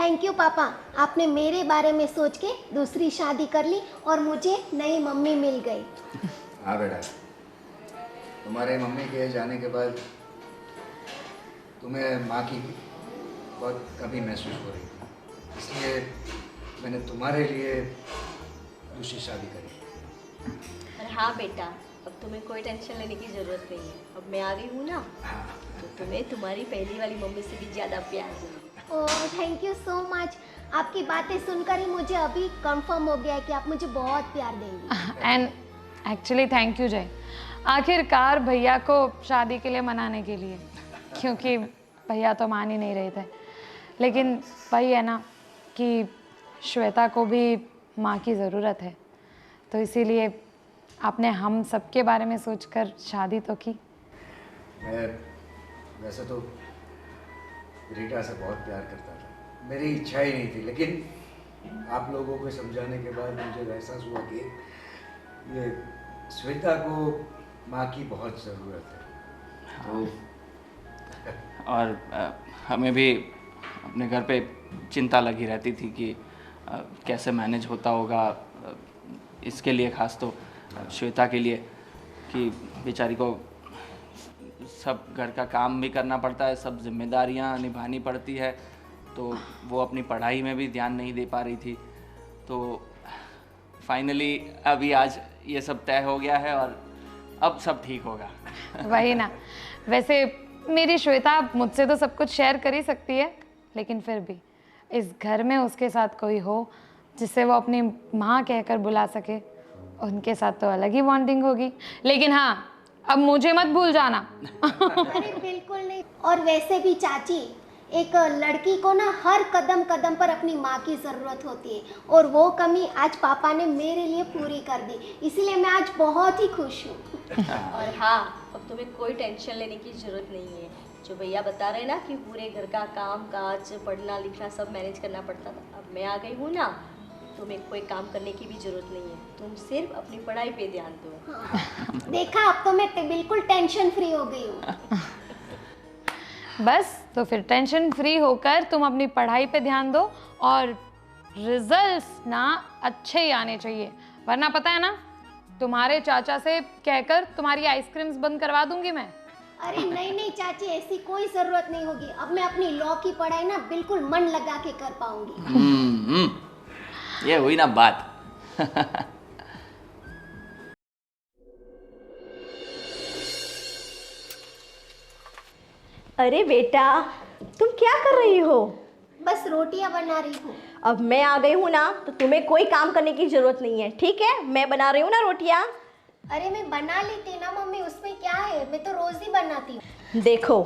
Thank you पापा, आपने मेरे बारे में सोच के दूसरी शादी कर ली और मुझे नई मम्मी मिल गई। हाँ बेटा, तुम्हारे मम्मी के जाने के बाद तुम्हें माँ की बहुत कमी महसूस हो रही थी, इसलिए मैंने तुम्हारे लिए दूसरी शादी करी। अरे हाँ बेटा, अब तुम्हें कोई टेंशन लेने की ज़रूरत नहीं है। अब मैं आ गई हूँ ना, तो तुम्हें तुम्हारी पहली वाली मम्मी से भी ज़्यादा प्यार दूँगी। Oh thank you so much. आपकी बातें सुनकर ही मुझे अभी कंफर्म हो गया है कि आप मुझे बहुत प्यार देंगी। एंड एक्चुअली थैंक यू जय, आखिरकार भैया को शादी के लिए मनाने के लिए, क्योंकि भैया तो मान ही नहीं रहे थे। लेकिन वही है ना कि श्वेता को भी माँ की ज़रूरत है, तो इसीलिए आपने हम सबके बारे में सोचकर शादी तो की। मैं वैसे तो रीटा से बहुत प्यार करता था, मेरी इच्छा ही नहीं थी, लेकिन आप लोगों को समझाने के बाद मुझे एहसास हुआ कि ये श्वेता को माँ की बहुत ज़रूरत है। तो और हमें भी अपने घर पे चिंता लगी रहती थी कि कैसे मैनेज होता होगा, इसके लिए ख़ास तो श्वेता के लिए, कि बेचारी को सब घर का काम भी करना पड़ता है, सब जिम्मेदारियां निभानी पड़ती है, तो वो अपनी पढ़ाई में भी ध्यान नहीं दे पा रही थी। तो फाइनली अभी आज ये सब तय हो गया है और अब सब ठीक होगा। वही ना, वैसे मेरी श्वेता मुझसे तो सब कुछ शेयर कर ही सकती है, लेकिन फिर भी इस घर में उसके साथ कोई हो जिसे वो अपनी माँ कहकर बुला सके, उनके साथ तो अलग ही बॉन्डिंग होगी। लेकिन हाँ, अब मुझे मत भूल जाना। अरे बिल्कुल नहीं। और वैसे भी चाची, एक लड़की को ना हर कदम कदम पर अपनी माँ की ज़रूरत होती है, और वो कमी आज पापा ने मेरे लिए पूरी कर दी, इसलिए मैं आज बहुत ही खुश हूँ। और हाँ, अब तुम्हें कोई टेंशन लेने की ज़रूरत नहीं है। जो भैया बता रहे ना कि पूरे घर का काम काज, पढ़ना लिखना सब मैनेज करना पड़ता था, अब मैं आ गई हूँ ना, तुम्हें कोई काम करने की भी ज़रूरत नहीं है। तुम सिर्फ अपनी पढ़ाई पे ध्यान दो। हाँ। देखा, अब तो मैं बिल्कुल टेंशन फ्री हो गई हूँ। बस, तो फिर टेंशन फ्री होकर तुम अपनी पढ़ाई पे ध्यान दो, और रिजल्ट्स ना अच्छे ही आने चाहिए, वरना पता है ना, तुम्हारे चाचा से कहकर तुम्हारी आइसक्रीम्स बंद करवा दूंगी मैं। अरे नहीं नहीं चाची, ऐसी कोई ज़रूरत नहीं होगी। अब मैं अपनी लॉ की पढ़ाई ना बिल्कुल मन लगा के कर पाऊंगी। ये हुई ना बात। अरे बेटा, तुम क्या कर रही हो? बस रोटियां बना रही हूँ। अब मैं आ गई हूँ ना, तो तुम्हें कोई काम करने की ज़रूरत नहीं है, ठीक है? मैं बना रही हूँ ना रोटियाँ। अरे मैं बना लेती ना मम्मी, उसमें क्या है, मैं तो रोज़ ही बनाती हूँ। देखो,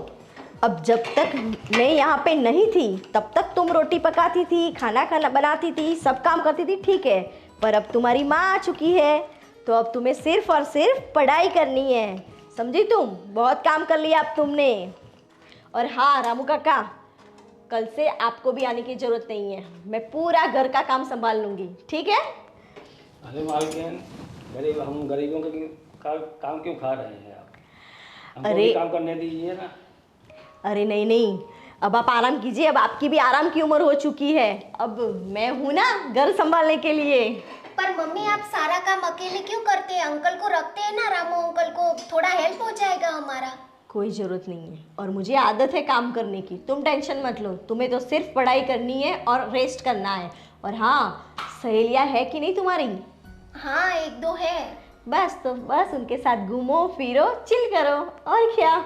अब जब तक मैं यहाँ पे नहीं थी तब तक तुम रोटी पकाती थी, खाना बनाती थी, सब काम करती थी, ठीक है? पर अब तुम्हारी माँ आ चुकी है, तो अब तुम्हें सिर्फ और सिर्फ पढ़ाई करनी है, समझी? तुम बहुत काम कर लिया अब तुमने। और हाँ रामू काका, कल से आपको भी आने की ज़रूरत नहीं है, मैं पूरा घर का काम संभाल लूँगी, ठीक है? अरे मालकिन, हम गरीबों का काम क्यों खा रहे हैं आप? हमको भी काम करने दीजिए ना। अरे नहीं नहीं, अब आप आराम कीजिए, अब आपकी भी आराम की उम्र हो चुकी है, अब मैं हूँ ना घर संभालने के लिए। पर मम्मी, आप सारा काम अकेले क्यों करते हैं? अंकल को रखते हैं ना, रामू अंकल को, थोड़ा हेल्प हो जाएगा हमारा। कोई ज़रूरत नहीं है, और मुझे आदत है काम करने की, तुम टेंशन मत लो। तुम्हें तो सिर्फ पढ़ाई करनी है और रेस्ट करना है। और हाँ, सहेलियाँ है कि नहीं तुम्हारी? हाँ, एक दो है। बस तो बस उनके साथ घूमो फिरो, चिल करो, और क्या।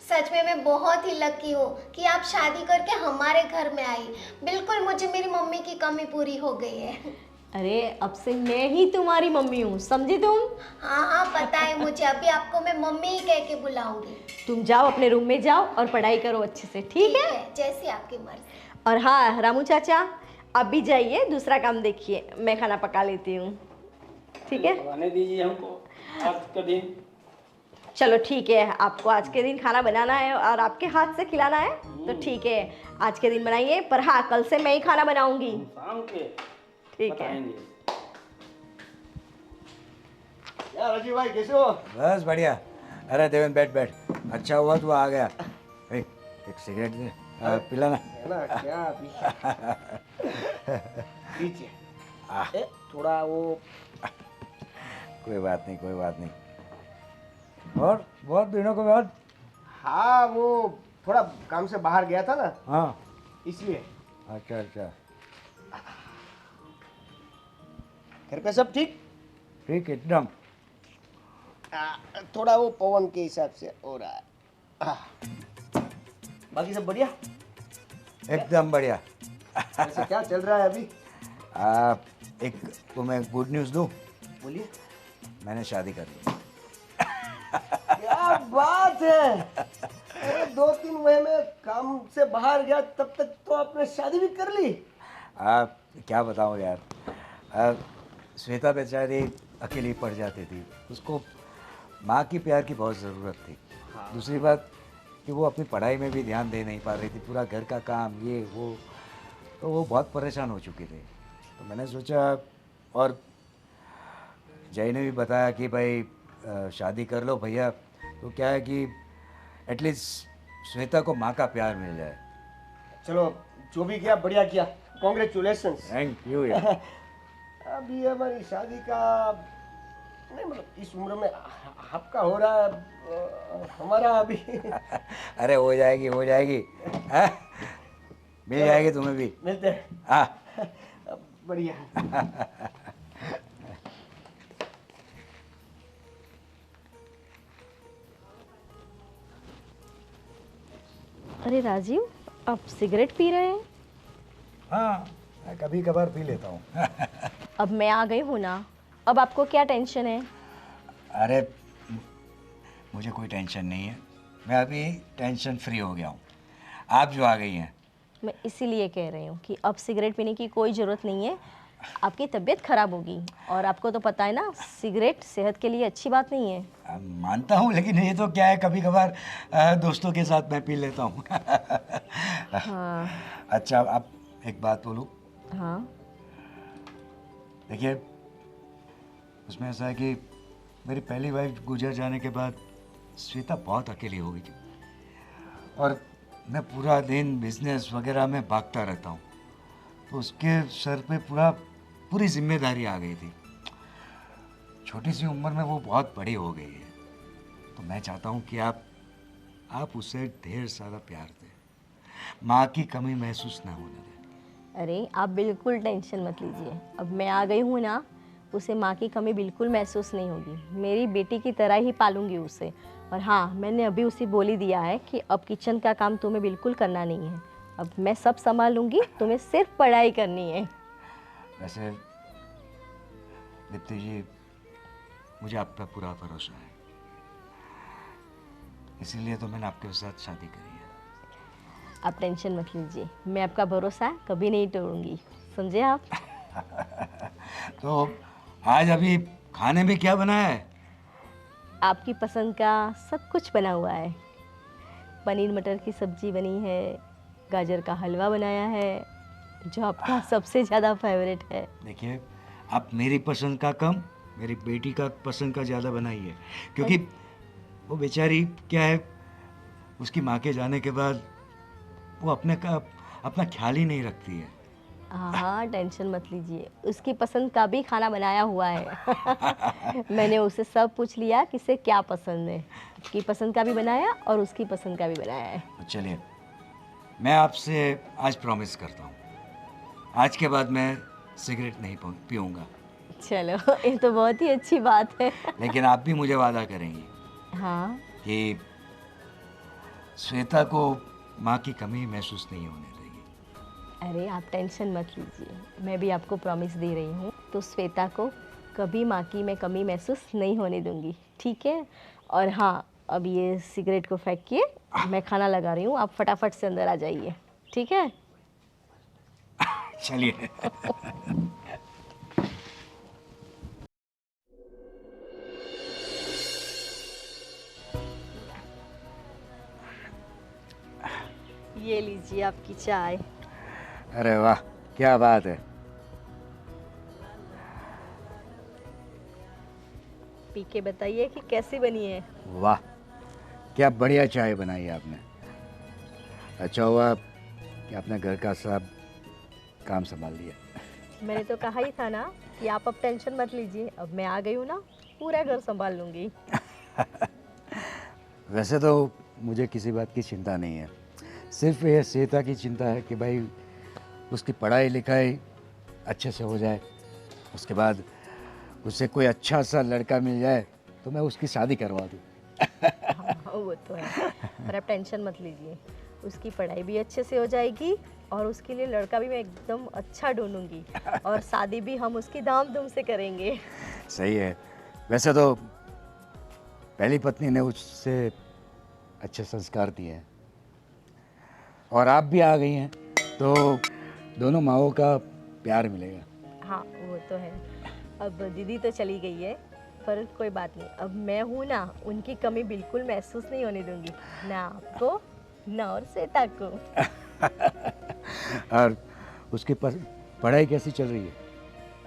सच में मैं बहुत ही लकी हूँ कि आप शादी करके हमारे घर में आई। बिल्कुल मुझे मेरी मम्मी की कमी पूरी हो गई है। अरे अब से मैं ही तुम्हारी मम्मी हूँ, समझी तुम? हाँ हाँ पता है मुझे, अभी आपको मैं मम्मी ही कह के बुलाऊंगी। तुम जाओ अपने रूम में जाओ और पढ़ाई करो अच्छे से, ठीक है? जैसी आपकी मर्जी। और हाँ रामू चाचा, आप भी जाइए, दूसरा काम देखिए, मैं खाना पका लेती हूँ, ठीक है? खाने दीजिए हमको आज का दिन। चलो ठीक है, आपको आज के दिन खाना बनाना है और आपके हाथ से खिलाना है, तो ठीक है, आज के दिन बनाइए। पर हाँ, कल से मैं ही खाना बनाऊंगी, शाम के ठीक है? यार राजीव भाई कैसे हो? बस बढ़िया। अरे देवेंद्र बैठ बैठ, अच्छा हुआ तू आ गया। एक सिगरेट दे। पिलाना। है ना क्या अभी पीछे थोड़ा वो। कोई बात नहीं, कोई बात नहीं। और बहुत दिनों के बाद। हाँ वो थोड़ा काम से बाहर गया था ना, हाँ इसलिए। अच्छा अच्छा। घर पे सब ठीक? ठीक एकदम। थोड़ा वो पवन के हिसाब से हो रहा है। बाकी सब बढ़िया? एकदम बढ़िया। वैसे क्या चल रहा है अभी? एक तुम्हें गुड न्यूज़ दूँ? बोलिए। मैंने शादी कर ली। क्या बात है! अरे 2-3 महीने में काम से बाहर गया तब तक तो आपने शादी भी कर ली। क्या बताऊँ यार, श्वेता बेचारी अकेली पड़ जाती थी, उसको माँ की प्यार की बहुत ज़रूरत थी। दूसरी बात कि वो अपनी पढ़ाई में भी ध्यान दे नहीं पा रही थी, पूरा घर का काम ये वो, तो वो बहुत परेशान हो चुकी थी। तो मैंने सोचा, और जय ने भी बताया कि भाई शादी कर लो भैया, तो क्या है कि एटलीस्ट श्वेता को माँ का प्यार मिल जाए। चलो जो भी किया बढ़िया किया, कॉन्ग्रेचुलेशंस। थैंक यू यार। अभी हमारी शादी का नहीं, मतलब इस उम्र में आपका हो रहा है, हमारा अभी। अरे हो जाएगी, हो जाएगी। हाँ? मिल जाएगी तुम्हें भी। मिलते हैं। हाँ बढ़िया। अरे राजीव, आप सिगरेट पी रहे हैं? हाँ, मैं कभी कभार पी लेता हूँ। अब मैं आ गई हूँ ना, अब आपको क्या टेंशन है? अरे मुझे कोई टेंशन नहीं है, मैं अभी टेंशन फ्री हो गया हूँ। आप जो आ गई हैं। मैं इसीलिए कह रही हूँ कि अब सिगरेट पीने की कोई ज़रूरत नहीं है, आपकी तबीयत खराब होगी। और आपको तो पता है ना, सिगरेट सेहत के लिए अच्छी बात नहीं है। मानता हूँ, लेकिन ये तो क्या है, कभी कभार दोस्तों के साथ मैं पी लेता हूँ। हाँ। अच्छा, आप एक बात बोलूँ? हाँ। देखिए, उसमें ऐसा है कि मेरी पहली वाइफ गुजर जाने के बाद श्वेता बहुत अकेली हो गई थी, और मैं पूरा दिन बिजनेस वगैरह में भागता रहता हूँ, तो उसके सर पे पूरी जिम्मेदारी आ गई थी। छोटी सी उम्र में वो बहुत बड़ी हो गई है, तो मैं चाहता हूँ कि आप उसे ढेर सारा प्यार दें, माँ की कमी महसूस ना होने दें। अरे आप बिल्कुल टेंशन मत लीजिए, अब मैं आ गई हूँ ना, उसे माँ की कमी बिल्कुल महसूस नहीं होगी। मेरी बेटी की तरह ही पालूंगी उसे। और हाँ, मैंने अभी उसे बोल ही दिया है कि अब किचन का काम तुम्हें बिल्कुल करना नहीं है, अब मैं सब संभाल लूँगी, तुम्हें सिर्फ पढ़ाई करनी है। वैसे दीप्ति जी, मुझे आप पर पूरा भरोसा है, इसीलिए तो मैंने आपके साथ शादी करी है। आप टेंशन मत लीजिए, मैं आपका भरोसा कभी नहीं तोड़ूंगी, समझे आप? तो आज अभी खाने में क्या बनाया है? आपकी पसंद का सब कुछ बना हुआ है। पनीर मटर की सब्जी बनी है, गाजर का हलवा बनाया है, जो आपका सबसे ज़्यादा फेवरेट है। देखिए, आप मेरी पसंद का कम, मेरी बेटी का पसंद का ज़्यादा बनाइए, क्योंकि वो बेचारी क्या है, उसकी माँ के जाने के बाद वो अपना ख्याल ही नहीं रखती है। हाँ, टेंशन मत लीजिए, उसकी पसंद का भी खाना बनाया हुआ है। मैंने उससे सब पूछ लिया कि इसे क्या पसंद है, उसकी पसंद का भी बनाया और उसकी पसंद का भी बनाया है। तो चलिए, मैं आपसे आज प्रॉमिस करता हूँ, आज के बाद मैं सिगरेट नहीं पीऊँगा। चलो, ये तो बहुत ही अच्छी बात है। लेकिन आप भी मुझे वादा करेंगी हाँ। कि श्वेता को माँ की कमी महसूस नहीं होने देगी। अरे आप टेंशन मत लीजिए, मैं भी आपको प्रॉमिस दे रही हूँ, तो श्वेता को कभी माँ की मैं कमी महसूस नहीं होने दूँगी, ठीक है? और हाँ, अब ये सिगरेट को फेंकिए, मैं खाना लगा रही हूँ, आप फटाफट से अंदर आ जाइए, ठीक है? चलिए। ये लीजिए आपकी चाय। अरे वाह, क्या बात है। पी के बताइए कि कैसी बनी है। वाह, क्या बढ़िया चाय बनाई आपने। अच्छा हुआ कि आपने घर का सब काम संभाल लिया। मैंने तो कहा ही था ना कि आप अब टेंशन मत लीजिए, अब मैं आ गई हूँ ना, पूरा घर संभाल लूँगी। वैसे तो मुझे किसी बात की चिंता नहीं है, सिर्फ ये श्वेता की चिंता है कि भाई उसकी पढ़ाई लिखाई अच्छे से हो जाए, उसके बाद उसे कोई अच्छा सा लड़का मिल जाए तो मैं उसकी शादी करवा दूँ। हाँ, वो तो है, पर आप टेंशन मत लीजिए, उसकी पढ़ाई भी अच्छे से हो जाएगी और उसके लिए लड़का भी मैं एकदम अच्छा ढूंढूंगी और शादी भी हम उसकी धाम-धूम से करेंगे। सही है। वैसे तो पहली पत्नी ने उससे अच्छे संस्कार दिए हैं और आप भी आ गई हैं तो दोनों माँओं का प्यार मिलेगा। हाँ, वो तो है। अब दीदी तो चली गई है, पर कोई बात नहीं, अब मैं हूँ ना, उनकी कमी बिल्कुल महसूस नहीं होने दूंगी, ना आपको ना और श्वेता को। और उसकी पढ़ाई कैसी चल रही है?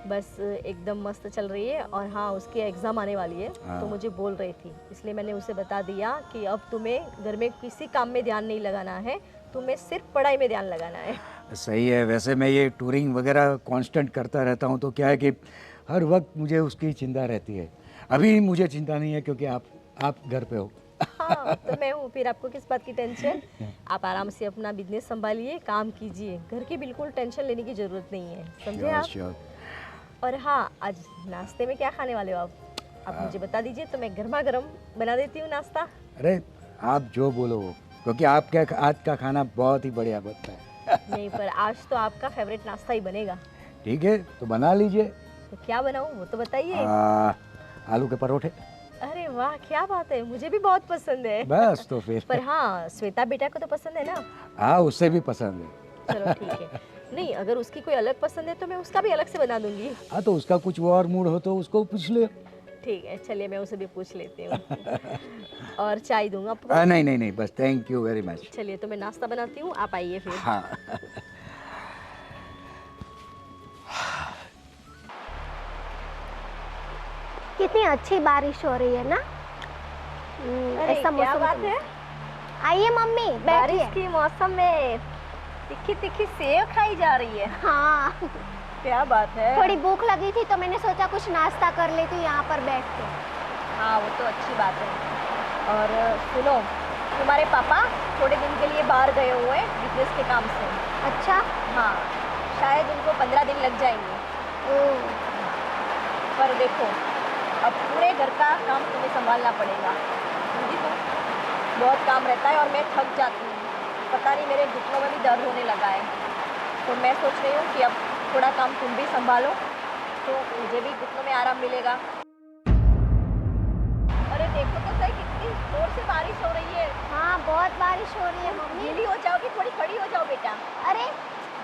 बस एकदम मस्त चल रही है। और हाँ, उसकी एग्ज़ाम आने वाली है, हाँ। तो मुझे बोल रही थी, इसलिए मैंने उसे बता दिया कि अब तुम्हें घर में किसी काम में ध्यान नहीं लगाना है, तुम्हें सिर्फ पढ़ाई में ध्यान लगाना है। सही है। वैसे मैं ये टूरिंग वगैरह कांस्टेंट करता रहता हूँ तो क्या है कि हर वक्त मुझे उसकी चिंता रहती है। अभी मुझे चिंता नहीं है क्योंकि आप घर पे हो। हाँ, तो मैं हूँ, फिर आपको किस बात की टेंशन? आप आराम से अपना बिजनेस संभालिए, काम कीजिए, घर की बिल्कुल टेंशन लेने की ज़रूरत नहीं है, समझे आप? श्योर। और हाँ, आज नाश्ते में क्या खाने वाले हो आप? आप मुझे बता दीजिए तो मैं गर्मा गर्म बना देती हूँ नाश्ता। अरे आप जो बोलो वो, क्योंकि आपके आज का खाना बहुत ही बढ़िया बनता है। नहीं, पर आज तो आपका फेवरेट नाश्ता ही बनेगा। ठीक है, तो बना लीजिए। तो क्या बनाऊँ वो तो बताइए। आलू के परोठे। अरे वाह, क्या बात है, मुझे भी बहुत पसंद है। बस तो फिर। पर हाँ, श्वेता बेटा को तो पसंद है ना? हाँ, उससे भी पसंद है। चलो ठीक है। नहीं, अगर उसकी कोई अलग पसंद है तो मैं उसका भी अलग से बना दूंगी। हाँ, तो उसका कुछ और मूड हो तो उसको पूछ ले। ठीक है, चलिए मैं उसे भी पूछ लेती हूँ। और चाय दूंगा आपको? नहीं नहीं नहीं, बस थैंक यू वेरी मच। चलिए, तो मैं नाश्ता बनाती हूँ, आप आइए फिर। हाँ। कितनी अच्छी बारिश हो रही है ना। अरे ऐसा क्या मौसम बात तो- है, आइए मम्मी, बारिश बैठिए। के मौसम में तिखी तिखी सेव खाई जा रही है। हाँ, क्या बात है। थोड़ी भूख लगी थी तो मैंने सोचा कुछ नाश्ता कर लेती हूँ यहाँ पर बैठ के। हाँ, वो तो अच्छी बात है। और सुनो, तुम्हारे पापा थोड़े दिन के लिए बाहर गए हुए हैं बिजनेस के काम से। अच्छा। हाँ, शायद उनको 15 दिन लग जाएंगे। ओह, पर देखो, अब पूरे घर का काम तुम्हें संभालना पड़ेगा, समझी तुम? बहुत काम रहता है और मैं थक जाती हूँ, पता नहीं मेरे घुटनों में भी दर्द होने लगा है। तो मैं सोच रही हूँ कि अब थोड़ा काम तुम भी संभालो तो मुझे भी घुटनों में आराम मिलेगा। अरे देखो तो सही, कितनी जोर से बारिश हो रही है। हाँ, बहुत बारिश हो रही है मम्मी। गीली हो जाओगी, थोड़ी खड़ी हो जाओ बेटा। अरे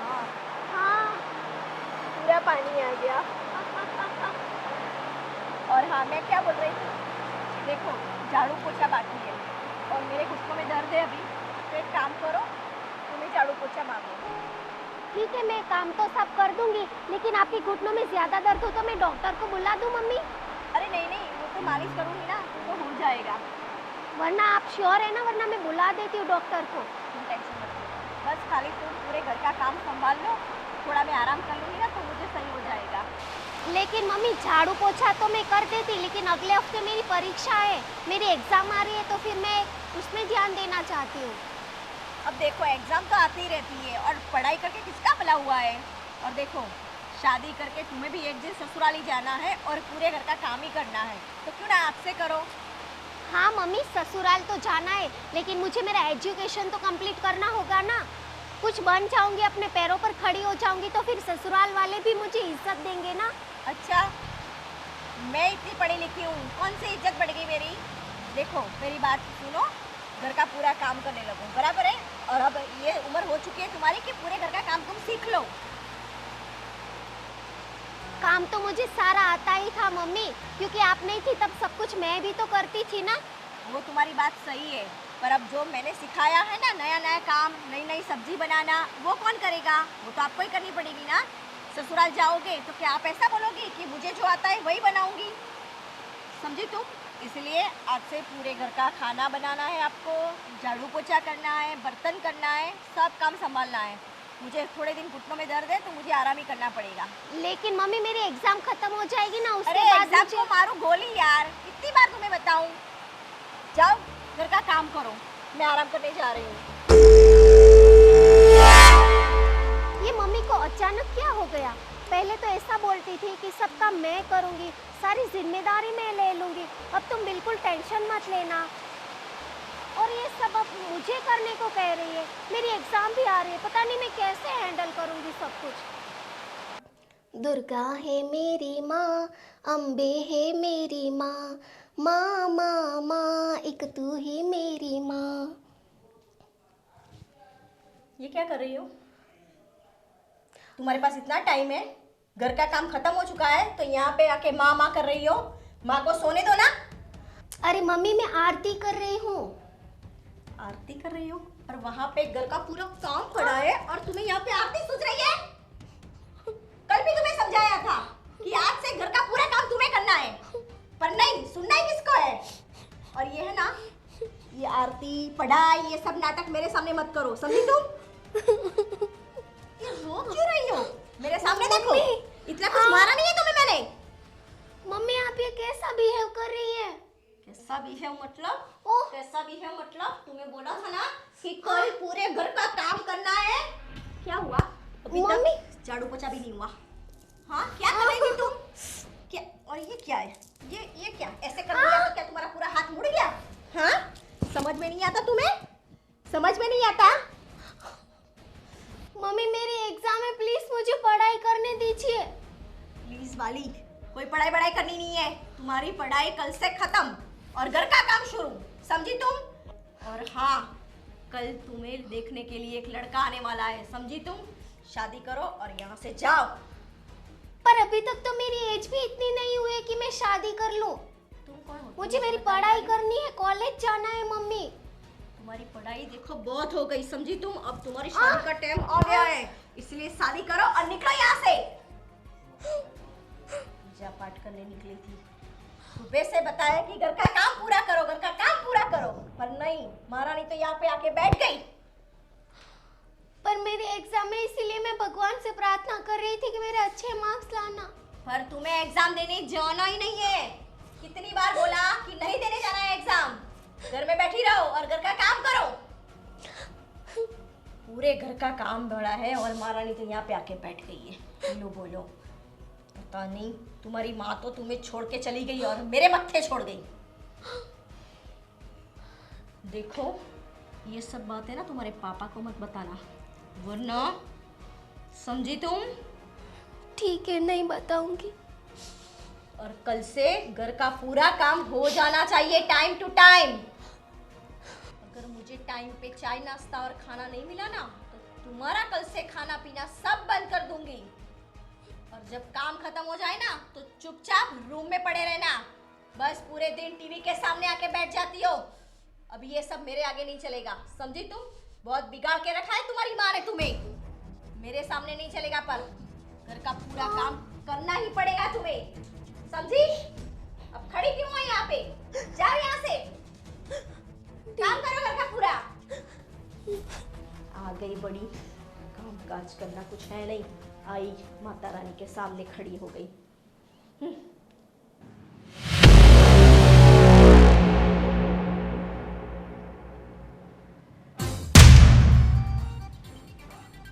हाँ, हाँ, पूरा पानी आ गया। और हाँ, मैं क्या बोल रही थी, देखो झाड़ू पोछा बाकी है और मेरे घुटनों में दर्द है अभी, तो एक काम करो, तुम्हें झाड़ू पोछा मांगो। ठीक है, मैं काम तो सब कर दूंगी, लेकिन आपके घुटनों में ज्यादा दर्द हो तो मैं डॉक्टर को बुला दूं मम्मी? अरे नहीं नहीं, वो तो मालिश करूँगी ना तो हो जाएगा। वरना आप श्योर है ना? वरना मैं बुला देती हूँ डॉक्टर को। तुम टेंशन मत लो, बस खाली तुम पूरे घर का काम संभाल लो, थोड़ा मैं आराम कर लूँगी ना तो मुझे सही हो जाएगा। लेकिन मम्मी, झाड़ू पोछा तो मैं कर देती, लेकिन अगले हफ्ते मेरी परीक्षा है, मेरी एग्जाम आ रही है, तो फिर मैं उसमें ध्यान देना चाहती हूँ। अब देखो, एग्जाम तो आती ही रहती है और पढ़ाई करके किसका भला हुआ है। और देखो, शादी करके तुम्हें भी एक दिन ससुराल ही जाना है और पूरे घर का काम ही करना है, तो क्यों ना आपसे करो। हाँ मम्मी, ससुराल तो जाना है, लेकिन मुझे मेरा एजुकेशन तो कंप्लीट करना होगा ना। कुछ बन जाऊंगी, अपने पैरों पर खड़ी हो जाऊंगी, तो फिर ससुराल वाले भी मुझे इज्जत देंगे ना। अच्छा, मैं इतनी पढ़ी लिखी हूँ, कौन सी इज्जत बढ़ गई मेरी? देखो मेरी बात सुनो, घर का पूरा काम करने लगो, बराबर है? और अब ये उम्र हो चुकी है तुम्हारी कि पूरे घर का काम तुम सीख लो। काम तो मुझे सारा आता ही था मम्मी, क्योंकि आप नहीं थी तब सब कुछ मैं भी तो करती थी ना। वो तुम्हारी बात सही है, पर अब जो मैंने सिखाया है ना, नया नया काम, नई नई सब्जी बनाना, वो कौन करेगा? वो तो आपको ही करनी पड़ेगी ना। ससुराल जाओगे तो क्या आप ऐसा बोलोगी कि मुझे जो आता है वही बनाऊंगी? समझी तुम? इसलिए आज से पूरे घर का खाना बनाना है आपको, झाड़ू पोछा करना है, बर्तन करना है, सब काम संभालना है। मुझे थोड़े दिन घुटनों में दर्द है तो मुझे आराम ही करना पड़ेगा। लेकिन मम्मी मेरी एग्जाम खत्म हो जाएगी ना, उसके अरे बाद एग्जाम को मारू गोली यार, कितनी बार तुम्हें बताऊं। जाओ घर का काम करो, मैं आराम करने जा रही हूँ। ये मम्मी को अचानक क्या हो गया? पहले तो ऐसा बोलती थी कि सब काम मैं करूंगी, सारी जिम्मेदारी मैं ले लूंगी, अब तुम बिल्कुल टेंशन मत लेना। और ये सब अब मुझे करने को कह रही है। मेरी एग्जाम भी आ रही है, पता नहीं मैं कैसे हैंडल करूंगी सब कुछ। दुर्गा है मेरी माँ, अम्बे है मेरी माँ, माँ माँ माँ एक तू ही मेरी माँ। ये क्या कर रही हो? तुम्हारे पास इतना टाइम है, घर का काम खत्म हो चुका है तो यहाँ पे आके माँ माँ कर रही हो। माँ को सोने दो ना। अरे मम्मी मैं आरती कर रही हूँ। आरती कर रही हो और वहाँ पे घर का पूरा काम पड़ा है और तुम्हें यहाँ पे आरती सूझ रही है? कल भी तुम्हें समझाया था कि आज से घर का पूरा काम तुम्हें करना है, पर नहीं, सुनना ही किसको है। और ये है ना, ये आरती पढ़ाई ये सब नाटक मेरे सामने मत करो, समझी तुम? ये रो क्यों रही हो? मेरे सामने देखो, इतना कुछ मारा नहीं है तुम्हें मैंने। मम्मी आप ये कैसा बिहेव कर रही है? कैसा बिहेव मतलब? कैसा बिहेव मतलब? तुम्हें बोला था ना कि कल पूरे घर का काम करना है। क्या हुआ? अभी मम्मी तक झाड़ू पोछा भी नहीं हुआ। हाँ क्या कर रही थी तुम? क्या? और ये क्या है? ये क्या? ऐसे कर दिया तो क्या तुम्हारा पूरा हाथ मुड़ गया? हाँ समझ में नहीं आता तुम्हें? समझ में नहीं आता? मम्मी मेरी एग्जाम है, प्लीज मुझे पढ़ाई करने दीजिए। प्लीज वाली, कोई पढ़ाई बढ़ाई करनी नहीं है। तुम्हारी पढ़ाई कल से खत्म और घर का काम शुरू, समझी तुम? और हाँ, कल तुम्हें देखने के लिए एक लड़का आने वाला है, समझी तुम? शादी करो और यहाँ से जाओ। पर अभी तक तो मेरी एज भी इतनी नहीं हुई है कि मैं शादी कर लूं। तुम कौन हो? मुझे मेरी पढ़ाई करनी है, कॉलेज जाना है मम्मी। तुम्हारी पढ़ाई देखो बहुत हो गई, समझी तुम? अब तुम्हारी शादी का टाइम आ गया है, इसलिए शादी करो और निकलो यहाँ से। पूजा पाठ करने निकली थी, सुबह से बताया कि घर का काम पूरा करो, घर का काम पूरा करो, पर नहीं, महारानी तो यहाँ पे आके बैठ गई। पर मेरी एग्जाम है, इसीलिए मैं भगवान से प्रार्थना कर रही थी कि मेरे अच्छे मार्क्स लाना। पर तुम्हें एग्जाम देने जाना ही नहीं है। कितनी बार बोला कि नहीं देने जाना है एग्जाम, घर में बैठी रहो और घर का काम करो। पूरे घर का काम बड़ा है और महारानी तो यहाँ पे आके बैठ गई है। बोलो बोलो, पता नहीं, तुम्हारी माँ तो तुम्हें छोड़ के चली गई और मेरे मत्थे छोड़ गई। देखो ये सब बातें ना तुम्हारे पापा को मत बताना, वरना समझी तुम? ठीक है, नहीं बताऊंगी। और कल से घर का पूरा काम हो जाना चाहिए टाइम टू टाइम। अगर मुझे टाइम पे चाय नाश्ता और खाना नहीं मिला ना तो तुम्हारा कल से खाना पीना सब बंद कर दूंगी। और जब काम खत्म हो जाए ना तो चुपचाप रूम में पड़े रहना। बस पूरे दिन टीवी के सामने आके बैठ जाती हो। अभी ये सब मेरे आगे नहीं चलेगा, समझी तुम? बहुत बिगाड़ के रखा है तुम्हारी माँ ने तुम्हें। मेरे सामने नहीं चलेगा, पर घर का पूरा काम करना ही पड़ेगा तुम्हें, समझी? अब खड़ी क्यों है यहाँ पे? जाओ यहाँ से, काम करो घर का पूरा। आ गई बड़ी, काम काज करना कुछ है नहीं, आई माता रानी के सामने खड़ी हो गई।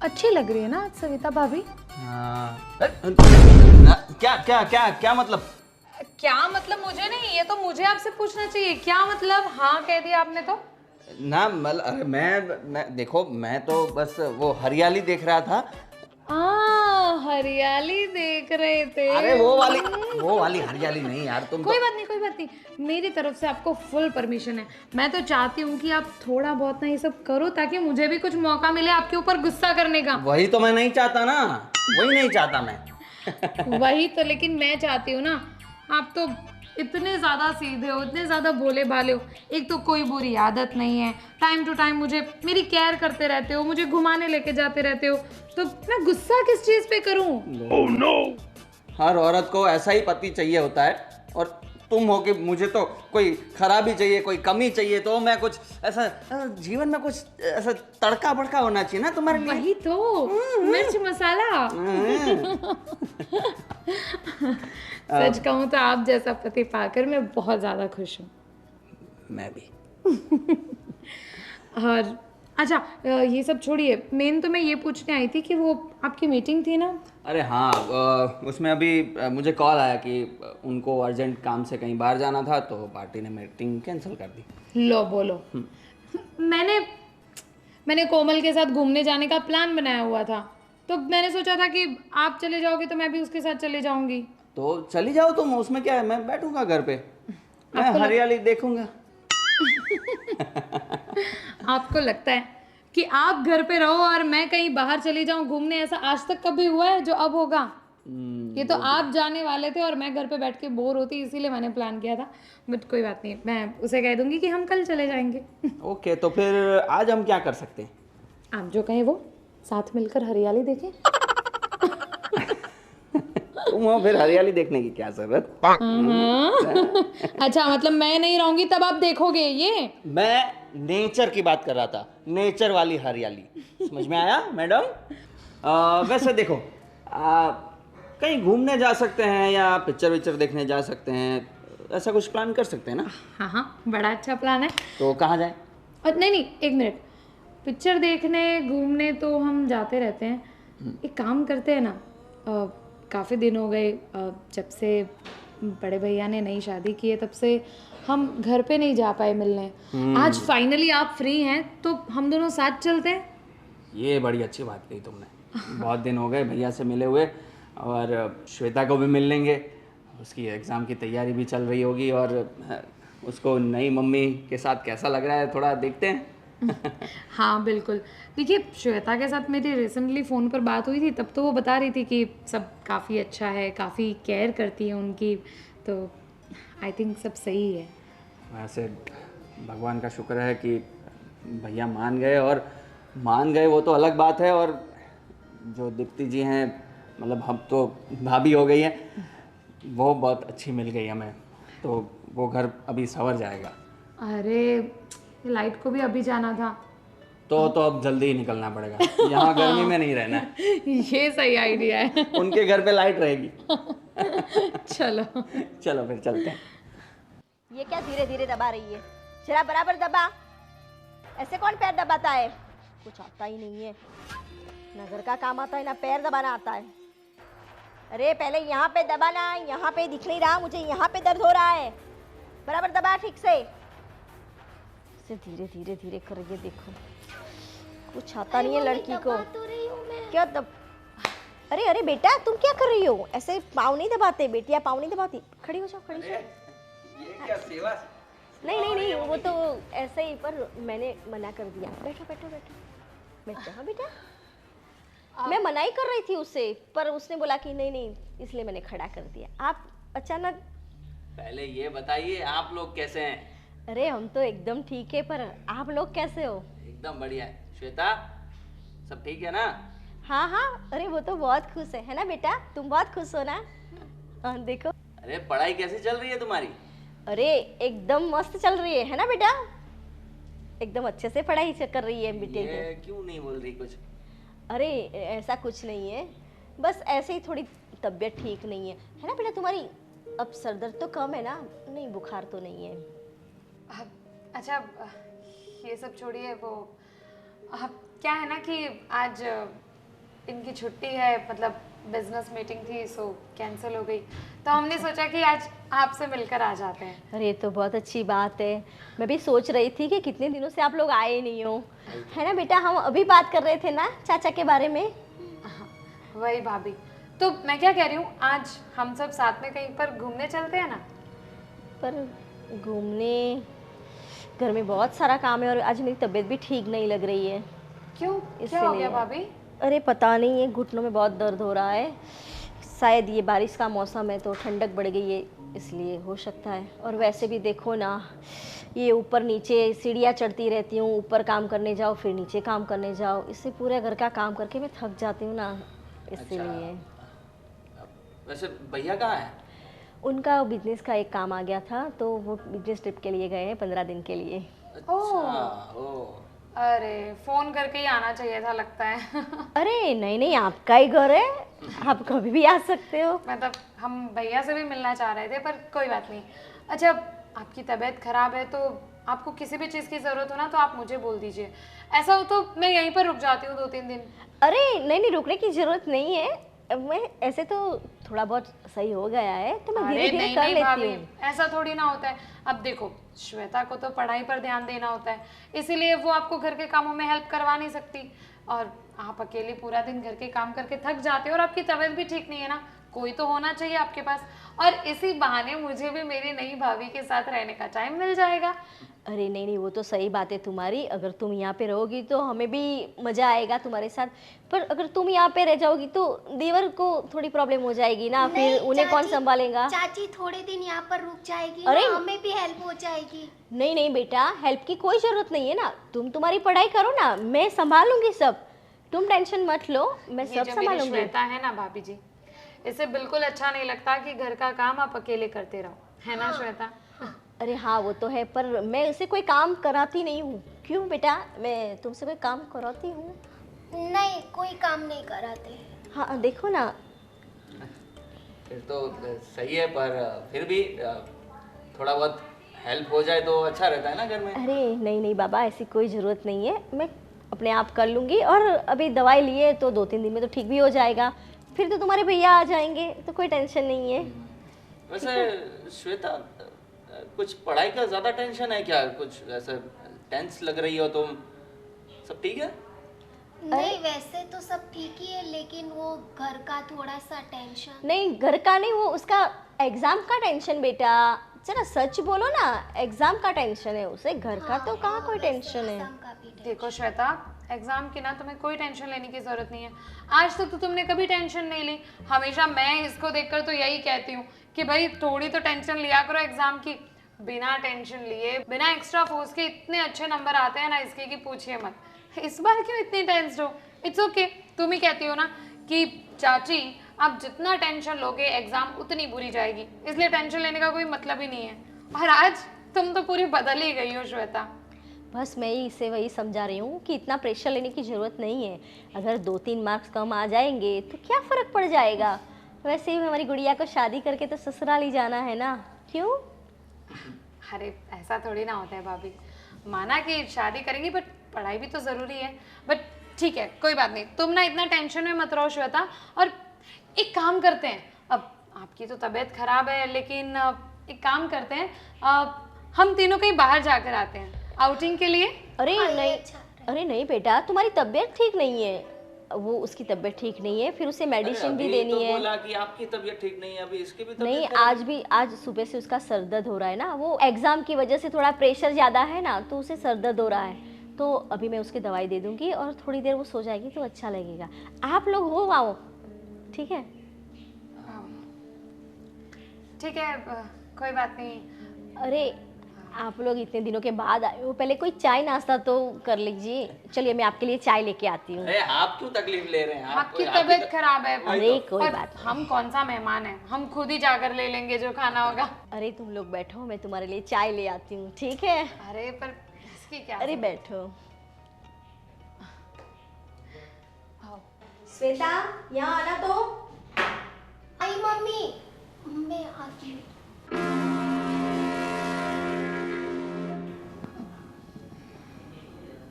अच्छी लग रही है ना आज सविता भाभी? क्या क्या क्या क्या मतलब? क्या मतलब? मुझे नहीं, ये तो मुझे आपसे पूछना चाहिए। क्या मतलब? हाँ कह दिया आपने तो। ना मतलब मैं देखो, मैं तो बस वो हरियाली देख रहा था। हरियाली देख रहे थे? अरे वो वाली हरियाली नहीं यार, तुम कोई बात नहीं, कोई बात नहीं, मेरी तरफ से आपको फुल परमिशन है। मैं तो चाहती हूँ कि आप थोड़ा बहुत ना ये सब करो ताकि मुझे भी कुछ मौका मिले आपके ऊपर गुस्सा करने का। वही तो मैं नहीं चाहता ना, वही नहीं चाहता मैं। वही तो, लेकिन मैं चाहती हूँ ना। आप तो इतने ज़्यादा सीधे हो, इतने ज़्यादा भोले भाले हो। एक तो कोई बुरी आदत नहीं है, टाइम टू टाइम मुझे मेरी केयर करते रहते हो, मुझे घुमाने लेके जाते रहते हो, तो मैं गुस्सा किस चीज़ पे करूँ? Oh, no! हर औरत को ऐसा ही पति चाहिए होता है, और तुम हो कि मुझे तो कोई खराबी चाहिए, कोई कमी चाहिए, तो मैं कुछ ऐसा जीवन में कुछ ऐसा तड़का बड़का होना चाहिए ना तुम्हारे लिए। वही तो, मिर्च मसाला। सच कहूँ तो आप जैसा पति पाकर मैं बहुत ज़्यादा खुश हूँ। मैं भी। और अच्छा, ये सब छोड़िए, मेन तो मैं ये पूछने आई थी कि वो आपकी मीटिंग थी ना। अरे हाँ, उसमें अभी मुझे कॉल आया कि उनको अर्जेंट काम से कहीं बाहर जाना था, तो पार्टी ने मीटिंग कैंसिल कर दी। लो बोलो। मैंने कोमल के साथ घूमने जाने का प्लान बनाया हुआ था, तो मैंने सोचा था कि आप चले जाओगे तो मैं भी उसके साथ चले जाऊंगी। तो चली जाओ तुम, उसमें क्या है, मैं बैठूंगा घर पे, मैं हरियाली देखूंगा। आपको लगता है कि आप घर पे रहो और मैं कहीं बाहर चली जाऊं घूमने? ऐसा आज तक कभी हुआ है जो अब होगा? ये तो आप जाने वाले थे और मैं घर पे बैठ के बोर होती, इसीलिए मैंने प्लान किया था। बट कोई बात नहीं, मैं उसे कह दूंगी कि हम कल चले जाएंगे। ओके, तो फिर आज हम क्या कर सकते हैं? आप जो कहें वो, साथ मिलकर हरियाली देखें। तुम हो, फिर हरियाली देखने की क्या जरूरत? अच्छा, मतलब मैं नहीं रहूंगी तब आप देखोगे ये? मैं नेचर की बात कर रहा था, नेचर वाली हरियाली। समझ में आया मैडम? वैसे देखो, कहीं घूमने जा सकते हैं या पिक्चर विक्चर देखने जा सकते हैं, ऐसा कुछ प्लान कर सकते हैं ना? हाँ हाँ, बड़ा अच्छा प्लान है। तो कहाँ जाए? नहीं, एक मिनट। पिक्चर देखने घूमने तो हम जाते रहते हैं। एक काम करते हैं ना, काफ़ी दिन हो गए जब से बड़े भैया ने नई शादी की है, तब से हम घर पे नहीं जा पाए मिलने। आज फाइनली आप फ्री हैं तो हम दोनों साथ चलते हैं। ये बड़ी अच्छी बात कही तुमने। बहुत दिन हो गए भैया से मिले हुए, और श्वेता को भी मिल लेंगे। उसकी एग्ज़ाम की तैयारी भी चल रही होगी, और उसको नई मम्मी के साथ कैसा लग रहा है थोड़ा देखते हैं। हाँ बिल्कुल। देखिए, श्वेता के साथ मेरी रिसेंटली फ़ोन पर बात हुई थी, तब तो वो बता रही थी कि सब काफ़ी अच्छा है, काफ़ी केयर करती है उनकी, तो आई थिंक सब सही है। वैसे भगवान का शुक्र है कि भैया मान गए, और मान गए वो तो अलग बात है। और जो दीप्ति जी हैं, मतलब हम तो भाभी हो गई हैं, वो बहुत अच्छी मिल गई हमें, तो वो घर अभी संवर जाएगा। अरे लाइट को भी अभी जाना था, तो अब जल्दी ही निकलना पड़ेगा, यहाँ गर्मी में नहीं रहना है। ये सही आइडिया है। उनके घर पे लाइट रहेगी। चलो फिर चलते हैं। ये क्या धीरे धीरे दबा रही है? जरा बराबर दबा। ऐसे कौन पैर दबाता है? कुछ आता ही नहीं है, ना घर का काम आता है ना पैर दबाना आता है। अरे पहले यहाँ पे दबाना, यहाँ पे दिख नहीं रहा मुझे, यहाँ पे दर्द हो रहा है। बराबर दबा ठीक से। इसे धीरे धीरे धीरे कर रही है, देखो कुछ आता नहीं है लड़की को। क्या दब? अरे अरे बेटा, तुम क्या कर रही हो? ऐसे पाँव नहीं दबाते बेटिया, पाँव नहीं दबाती। खड़ी हो जाओ, खड़ी हो जाओ। ये क्या सेवा? नहीं, वो तो ऐसे ही, पर मैंने मना कर दिया। बैठो बैठो बैठो बैठ जाओ बेटा। मैं मना ही कर रही थी उससे, पर उसने बोला कि नहीं, इसलिए मैंने खड़ा कर दिया। आप अचानक। पहले ये बताइए, आप लोग कैसे हैं? अरे हम तो एकदम ठीक है, पर आप लोग कैसे हो? एकदम बढ़िया है। श्वेता, सब ठीक है ना? हाँ, अरे वो तो बहुत खुश है ना बेटा? तुम बहुत खुश हो ना? हाँ देखो। अरे पढ़ाई कैसी चल रही है तुम्हारी? अरे एकदम मस्त चल रही है ना बेटा? एकदम अच्छे से पढ़ाई कर रही है बेटे। ये क्यों नहीं बोल रही कुछ? अरे ऐसा कुछ नहीं है, बस ऐसे ही थोड़ी तबीयत ठीक नहीं है ना बेटा तुम्हारी? अब सर दर्द तो कम है ना? नहीं, बुखार तो नहीं है। अच्छा, ये सब छोड़िए, वो क्या है ना कि आज इनकी छुट्टी है, मतलब बिजनेस मीटिंग थी, सो कैंसिल हो गई, तो हमने सोचा कि आज आपसे मिलकर आ जाते हैं। अरे ये तो बहुत अच्छी बात है। मैं भी सोच रही थी कि कितने दिनों से आप लोग आए नहीं हो, है ना बेटा? हम अभी बात कर रहे थे ना चाचा के बारे में। वही भाभी, तो मैं क्या कह रही हूँ, आज हम सब साथ में कहीं पर घूमने चलते हैं ना? पर घूमने, घर में बहुत सारा काम है और आज मेरी तबीयत भी ठीक नहीं लग रही है। क्यों, क्या हो गया भाभी? अरे पता नहीं है, घुटनों में बहुत दर्द हो रहा है। शायद ये बारिश का मौसम है तो ठंडक बढ़ गई है, इसलिए हो सकता है। और वैसे भी देखो ना, ये ऊपर नीचे सीढ़ियाँ चढ़ती रहती हूँ, ऊपर काम करने जाओ फिर नीचे काम करने जाओ, इससे पूरे घर का काम करके मैं थक जाती हूँ ना, इसीलिए। वैसे भैया कहाँ है? उनका बिजनेस का एक काम आ गया था, तो वो बिजनेस ट्रिप के लिए गए हैं 15 दिन के लिए। अच्छा, ओ अरे फोन करके ही आना चाहिए था लगता है। अरे नहीं नहीं, आपका ही घर है, आप कभी भी आ सकते हो। मतलब हम भैया से भी मिलना चाह रहे थे पर कोई बात नहीं। अच्छा, आपकी तबीयत खराब है तो आपको किसी भी चीज़ की ज़रूरत हो ना तो आप मुझे बोल दीजिए। ऐसा हो तो मैं यहीं पर रुक जाती हूँ 2-3 दिन। अरे नहीं नहीं, रुकने की जरूरत नहीं है, मैं ऐसे तो थोड़ा बहुत सही हो गया है तो मैं धीरे अरे धीरे नहीं कर नहीं लेती भाभी, हूँ। ऐसा थोड़ी ना होता है। अब देखो, श्वेता को तो पढ़ाई पर ध्यान देना होता है, इसीलिए वो आपको घर के कामों में हेल्प करवा नहीं सकती। और आप अकेले पूरा दिन घर के काम करके थक जाते हो और आपकी तबीयत भी ठीक नहीं है ना, कोई तो होना चाहिए आपके पास। और इसी बहाने मुझे भी मेरी नई भाभी के साथ रहने का टाइम मिल जाएगा। अरे नहीं नहीं, वो तो सही बात है तुम्हारी, अगर तुम यहाँ पे रहोगी तो हमें भी मज़ा आएगा तुम्हारे साथ, पर अगर तुम यहाँ पे रह जाओगी तो देवर को थोड़ी प्रॉब्लम हो जाएगी ना, फिर नहीं, उन्हें कौन चाची, संभालेगा। चाची थोड़े दिन यहाँ पर रुक जाएगी अरे ना, हमें भी हेल्प हो जाएगी। नहीं नहीं बेटा, हेल्प की कोई ज़रूरत नहीं है ना, तुम तुम्हारी पढ़ाई करो ना, मैं संभालूंगी सब, तुम टेंशन मत लो, मैं ये सब जो मेरी संभालूंगी। श्वेता है ना भाभी जी, इसे बिल्कुल अच्छा नहीं लगता कि घर का काम आप अकेले करते रहो, है ना श्वेता? अरे हाँ वो तो है, पर मैं उसे कोई काम कराती नहीं हूँ। क्यों बेटा, मैं तुमसे कोई काम कराती हूँ? नहीं, कोई काम नहीं कराते। हाँ देखो ना। फिर तो सही है, पर फिर भी थोड़ा बहुत हेल्प हो जाए तो अच्छा रहता है ना घर में। अरे नहीं नहीं बाबा, ऐसी कोई ज़रूरत नहीं है, मैं अपने आप कर लूँगी, और अभी दवाई लिए तो 2-3 दिन में तो ठीक भी हो जाएगा, फिर तो तुम्हारे भैया आ जाएंगे तो कोई टेंशन नहीं है। वैसे श्वेता, कुछ पढ़ाई का ज़्यादा टेंशन है क्या? कुछ ऐसा टेंस लग रही हो तुम? सब ठीक है? नहीं, वैसे तो सब ठीक ही है, लेकिन वो घर का थोड़ा सा टेंशन। नहीं घर का नहीं, वो उसका एग्ज़ाम का टेंशन बेटा, चलो सच बोलो ना, एग्ज़ाम का टेंशन है उसे, घर का तो कहाँ कोई टेंशन है। एग्जाम का भी टेंशन। देखो श्वेता, एग्जाम की ना तुम्हें कोई टेंशन लेने की जरूरत नहीं है। आज तक तो तुमने कभी टेंशन नहीं ली। हमेशा मैं इसको देखकर तो यही कहती हूँ कि भाई थोड़ी तो टेंशन लिया करो एग्जाम की। बिना टेंशन लिए, बिना एक्स्ट्रा फोर्स के इतने अच्छे नंबर आते हैं ना इसके कि पूछिए मत। इस बार क्यों इतनी टेंस्ड हो? इट्स ओके, तुम ही कहती हो ना कि चाची आप जितना टेंशन लोगे एग्जाम उतनी बुरी जाएगी, इसलिए टेंशन लेने का कोई मतलब ही नहीं है। और आज तुम तो पूरी बदल ही गई हो श्वेता। बस मैं ही इसे वही समझा रही हूँ कि इतना प्रेशर लेने की ज़रूरत नहीं है, अगर 2-3 मार्क्स कम आ जाएंगे तो क्या फ़र्क पड़ जाएगा। वैसे ही हमारी गुड़िया को शादी करके तो ससुराल ही जाना है ना, क्यों? अरे ऐसा थोड़ी ना होता है भाभी, माना कि शादी करेंगी बट पढ़ाई भी तो ज़रूरी है। बट ठीक है, कोई बात नहीं, तुम ना इतना टेंशन में मत रहो श्वेता। और एक काम करते हैं, अब आपकी तो तबीयत खराब है, लेकिन एक काम करते हैं, हम तीनों कहीं बाहर जाकर आते हैं आउटिंग के लिए। अरे हाँ, ये नहीं, अच्छा अरे नहीं बेटा, तुम्हारी तबीयत ठीक नहीं है, वो उसकी तबीयत ठीक नहीं है, फिर उसे मेडिसिन भी देनी तो है। बोला कि आपकी तबीयत ठीक नहीं है, अभी इसकी भी नहीं, तबीयत आज सुबह से उसका सर दर्द हो रहा है ना, वो एग्जाम की वजह से थोड़ा प्रेशर ज़्यादा है ना, तो उसे सर दर्द हो रहा है, तो अभी मैं उसकी दवाई दे दूंगी और थोड़ी देर वो सो जाएगी तो अच्छा लगेगा। आप लोग हो आओ, ठीक है? ठीक है, कोई बात नहीं। अरे आप लोग इतने दिनों के बाद आए हो, पहले कोई चाय नाश्ता तो कर लीजिए। चलिए मैं आपके लिए चाय लेके आती हूँ। अरे आप क्यों तकलीफ ले रहे हैं? आपकी तबीयत खराब है। अरे कोई और बात नहीं। हम कौन सा मेहमान है, हम खुद ही जाकर ले लेंगे जो खाना होगा। अरे तुम लोग बैठो, मैं तुम्हारे लिए चाय ले आती हूँ, ठीक है? अरे पर इसकी क्या? अरे बैठो। आओ। श्वेता यहाँ आना तो। आई मम्मी, मैं आती हूँ।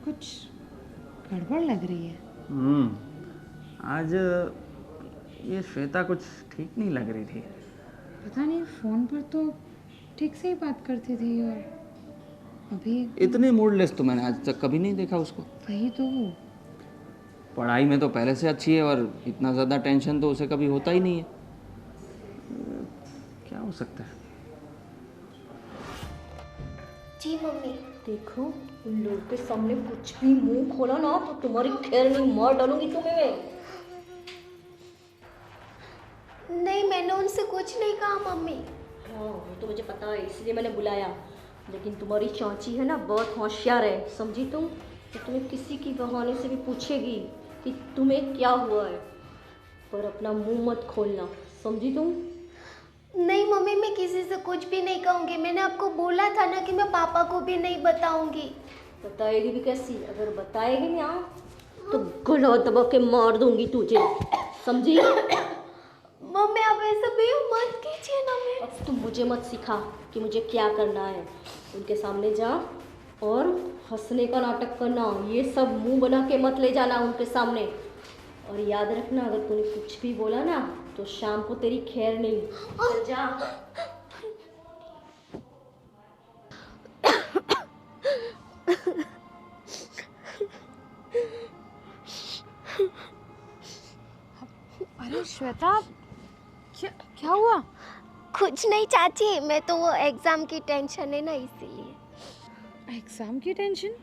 कुछ गड़बड़ लग रही है। आज ये श्वेता कुछ ठीक नहीं लग रही थी। पता नहीं, फोन पर तो ठीक से ही बात करती थी और अभी इतने मूडलेस तो मैंने आज तक कभी नहीं देखा उसको। वही तो। पढ़ाई में तो पहले से अच्छी है और इतना ज़्यादा टेंशन तो उसे कभी होता ही नहीं है। क्या हो सकता है? जी मम्मी। देखो, उन लोगों के सामने कुछ भी मुंह खोला ना तो तुम्हारी खैर नहीं, मार डालूंगी तुम्हें मैं। नहीं, मैंने उनसे कुछ नहीं कहा मम्मी। हाँ वो तो मुझे पता है, इसलिए मैंने बुलाया, लेकिन तुम्हारी चाची है ना बहुत होशियार है, समझी तुम? तो तुम्हें किसी की बहाने से भी पूछेगी कि तुम्हें क्या हुआ है, पर अपना मुंह मत खोलना, समझी तुम? नहीं मम्मी, मैं किसी से कुछ भी नहीं कहूँगी। मैंने आपको बोला था ना कि मैं पापा को भी नहीं बताऊँगी। बताएगी भी कैसी? अगर बताएगी ना तो गला दबा के मार दूंगी तुझे, समझी? मम्मी आप ऐसा भी मत कीजिए ना। मैं अब तुम मुझे मत सिखा कि मुझे क्या करना है। उनके सामने जा और हंसने का नाटक करना, ये सब मुंह बना के मत ले जाना उनके सामने। और याद रखना, अगर तूने कुछ भी बोला ना तो शाम को तेरी खैर नहीं। चल जा। अरे श्वेता, क्या क्या हुआ? कुछ नहीं चाची, मैं तो वो एग्ज़ाम की टेंशन है ना, इसीलिए। एग्जाम की टेंशन?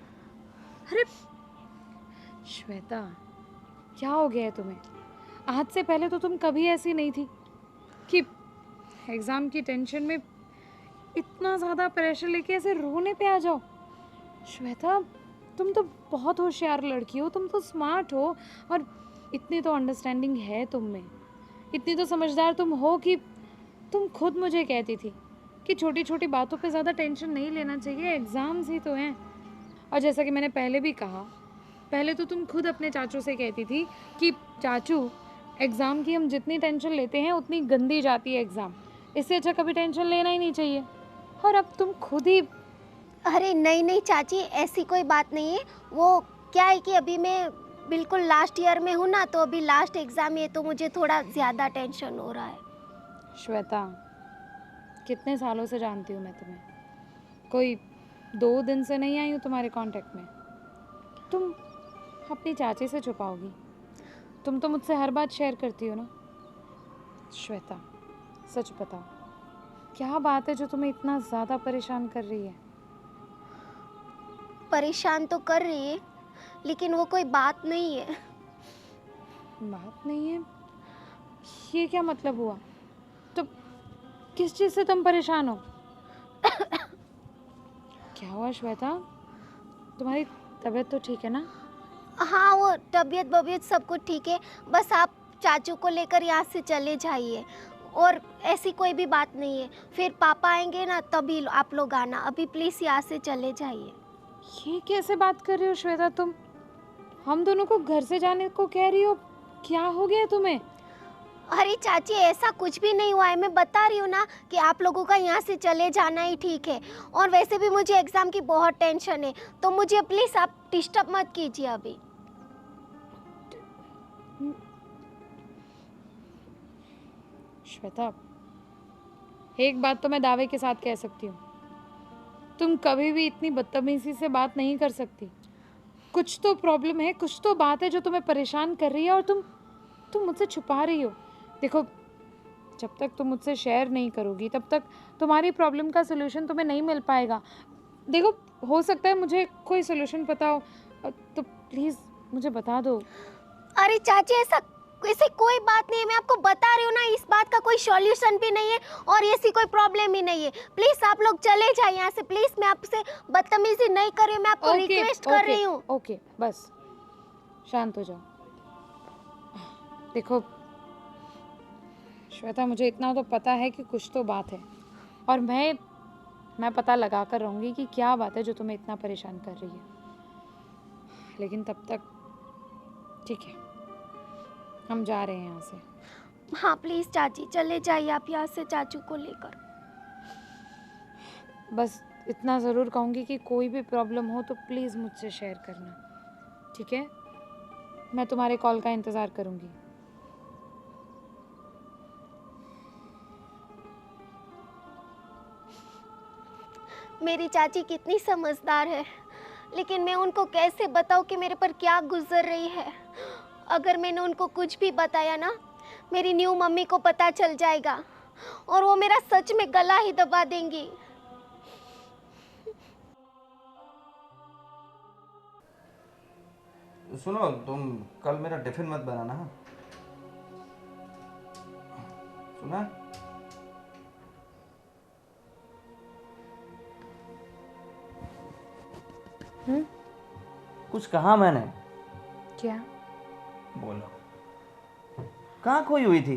अरे श्वेता, क्या हो गया है तुम्हें? आज से पहले तो तुम कभी ऐसी नहीं थी कि एग्ज़ाम की टेंशन में इतना ज़्यादा प्रेशर लेके ऐसे रोने पे आ जाओ। श्वेता, तुम तो बहुत होशियार लड़की हो, तुम तो स्मार्ट हो, और इतनी तो अंडरस्टैंडिंग है तुम में, इतनी तो समझदार तुम हो कि तुम खुद मुझे कहती थी कि छोटी छोटी बातों पे ज़्यादा टेंशन नहीं लेना चाहिए, एग्ज़ाम्स ही तो हैं। और जैसा कि मैंने पहले भी कहा, पहले तो तुम खुद अपने चाचू से कहती थी कि चाचू, एग्ज़ाम की हम जितनी टेंशन लेते हैं उतनी गंदी जाती है एग्ज़ाम, इससे अच्छा कभी टेंशन लेना ही नहीं चाहिए। और अब तुम खुद ही। अरे नहीं नहीं चाची, ऐसी कोई बात नहीं है। वो क्या है कि अभी मैं बिल्कुल लास्ट ईयर में हूँ ना, तो अभी लास्ट एग्ज़ाम है, तो मुझे थोड़ा ज़्यादा टेंशन हो रहा है। श्वेता, कितने सालों से जानती हूँ मैं तुम्हें, कोई 2 दिन से नहीं आई हूँ तुम्हारे कांटेक्ट में। तुम अपनी चाची से छुपाओगी? तुम तो मुझसे हर बात शेयर करती हो ना। श्वेता, सच बताओ, क्या बात है जो तुम्हें इतना ज़्यादा परेशान कर रही है? परेशान तो कर रही है, लेकिन वो कोई बात नहीं है। बात नहीं है? ये क्या मतलब हुआ? तो किस चीज़ से तुम परेशान हो? क्या हुआ श्वेता? तुम्हारी तबीयत तो ठीक है ना? हाँ, वो तबीयत सब कुछ ठीक है। बस आप चाचू को लेकर यहाँ से चले जाइए, और ऐसी कोई भी बात नहीं है। फिर पापा आएंगे ना, तभी आप लोग आना। अभी प्लीज़ यहाँ से चले जाइए। ये कैसे बात कर रही हो श्वेता तुम? हम दोनों को घर से जाने को कह रही हो? क्या हो गया तुम्हें? अरे चाची, ऐसा कुछ भी नहीं हुआ है। मैं बता रही हूँ ना कि आप लोगों का यहाँ से चले जाना ही ठीक है। और वैसे भी मुझे एग्ज़ाम की बहुत टेंशन है, तो मुझे प्लीज़ आप डिस्टर्ब मत कीजिए अभी। श्वेता, एक बात तो मैं दावे के साथ कह सकती हूँ, तुम कभी भी इतनी बदतमीजी से बात नहीं कर सकती। कुछ तो प्रॉब्लम है, कुछ तो बात है जो तुम्हें परेशान कर रही है, और तुम मुझसे छुपा रही हो। देखो, जब तक तुम मुझसे शेयर नहीं करोगी तब तक तुम्हारी प्रॉब्लम का सोल्यूशन तुम्हें नहीं मिल पाएगा। देखो, हो सकता है मुझे कोई सोल्यूशन पता हो, तो प्लीज़ मुझे बता दो। अरे चाची, ऐसी कोई बात नहीं है। मैं आपको बता रही हूँ ना, इस बात का कोई सॉल्यूशन भी नहीं है, और ऐसी कोई प्रॉब्लम ही नहीं है। प्लीज़ आप लोग चले जाइए यहाँ से। प्लीज़, मैं आपसे बदतमीजी नहीं कर रही हूँ, मैं आपको रिक्वेस्ट कर रही हूँ। ओके, बस शांत हो जाओ। देखो श्वेता, मुझे इतना तो पता है कि कुछ तो बात है, और मैं पता लगा कर रहूँगी कि क्या बात है जो तुम्हें इतना परेशान कर रही है। लेकिन तब तक ठीक है, हम जा रहे हैं यहाँ से। हाँ प्लीज़ चाची, चले जाइए आप यहाँ से चाचू को लेकर। बस इतना ज़रूर कहूँगी कि कोई भी प्रॉब्लम हो तो प्लीज़ मुझसे शेयर करना, ठीक है? मैं तुम्हारे कॉल का इंतज़ार करूँगी। मेरी चाची कितनी समझदार है, लेकिन मैं उनको कैसे बताऊँ कि मेरे पर क्या गुजर रही है। अगर मैंने उनको कुछ भी बताया ना, मेरी न्यू मम्मी को पता चल जाएगा, और वो मेरा सच में गला ही दबा देंगी। सुनो, तुम कल मेरा टिफिन मत बनाना, हाँ? सुना? कुछ कहा मैंने? क्या? बोलो, कहाँ खोई हुई थी?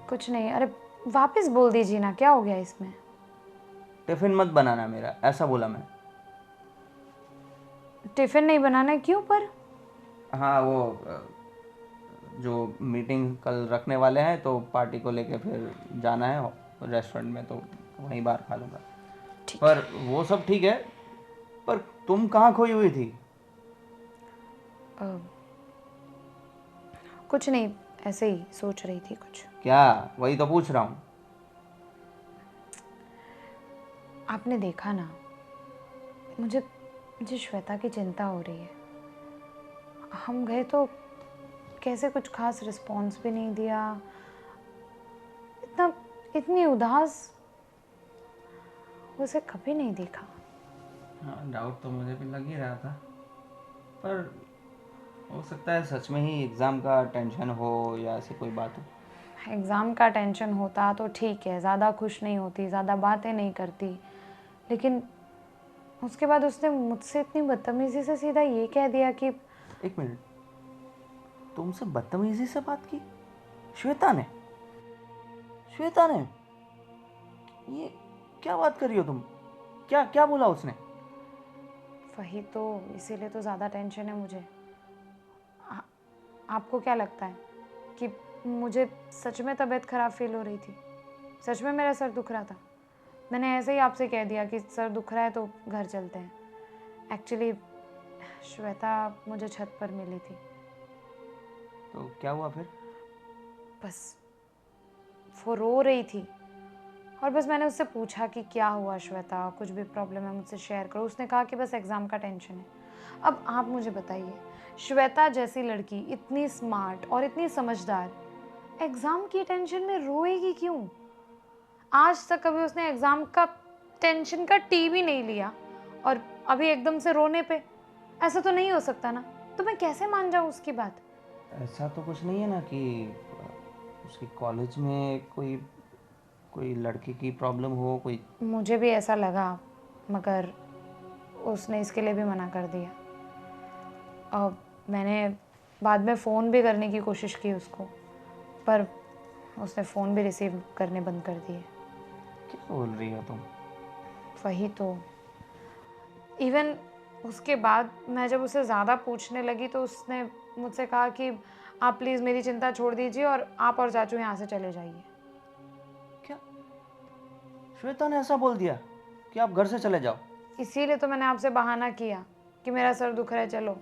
कुछ नहीं। अरे वापस बोल दीजिए ना, क्या हो गया इसमें? टिफ़िन मत बनाना मेरा, ऐसा बोला मैं। टिफ़िन नहीं बनाना है, क्यों पर? हाँ वो जो मीटिंग कल रखने वाले हैं तो पार्टी को लेके फिर जाना है रेस्टोरेंट में, तो वहीं बाहर खा लूँगा। पर वो सब ठीक है, पर तुम कहाँ खोई हुई थी? कुछ नहीं, ऐसे ही सोच रही थी कुछ। क्या? वही तो पूछ रहा हूँ। आपने देखा ना, मुझे मुझे श्वेता की चिंता हो रही है। हम गए तो कैसे कुछ खास रिस्पॉन्स भी नहीं दिया, इतनी उदास उसे कभी नहीं देखा। हाँ, डाउट तो मुझे भी लग ही रहा था, पर हो सकता है सच में ही एग्ज़ाम का टेंशन हो या ऐसी कोई बात हो। एग्ज़ाम का टेंशन होता तो ठीक है, ज़्यादा खुश नहीं होती, ज़्यादा बातें नहीं करती, लेकिन उसके बाद उसने मुझसे इतनी बदतमीज़ी से सीधा ये कह दिया कि एक मिनट, तुमसे बदतमीजी से बात की? श्वेता ने? श्वेता ने? ये क्या बात कर रही हो तुम? क्या क्या बोला उसने? वही तो, इसीलिए तो ज़्यादा टेंशन है मुझे। आपको क्या लगता है कि मुझे सच में तबीयत ख़राब फील हो रही थी? सच में मेरा सर दुख रहा था? मैंने ऐसे ही आपसे कह दिया कि सर दुख रहा है तो घर चलते हैं। एक्चुअली श्वेता मुझे छत पर मिली थी। तो क्या हुआ फिर? बस वो रो रही थी और बस मैंने उससे पूछा कि क्या हुआ श्वेता, कुछ भी प्रॉब्लम है मुझसे शेयर करो। उसने कहा कि बस एग्ज़ाम का टेंशन है। अब आप मुझे बताइए, श्वेता जैसी लड़की, इतनी स्मार्ट और इतनी समझदार, एग्ज़ाम की टेंशन में रोएगी क्यों? आज तक कभी उसने एग्ज़ाम का टेंशन का टी भी नहीं लिया और अभी एकदम से रोने पे, ऐसा तो नहीं हो सकता ना। तो मैं कैसे मान जाऊँ उसकी बात? ऐसा तो कुछ नहीं है ना कि उसके कॉलेज में कोई कोई लड़की की प्रॉब्लम हो कोई? मुझे भी ऐसा लगा, मगर उसने इसके लिए भी मना कर दिया। और मैंने बाद में फ़ोन भी करने की कोशिश की उसको, पर उसने फ़ोन भी रिसीव करने बंद कर दिए। क्या बोल रही हो तुम? वही तो, इवन उसके बाद मैं जब उसे ज़्यादा पूछने लगी तो उसने मुझसे कहा कि आप प्लीज़ मेरी चिंता छोड़ दीजिए और आप और चाचू यहाँ से चले जाइए। क्या? श्वेता ने ऐसा बोल दिया कि आप घर से चले जाओ? इसीलिए तो मैंने आपसे बहाना किया कि मेरा सर दुख रहा है, चलो।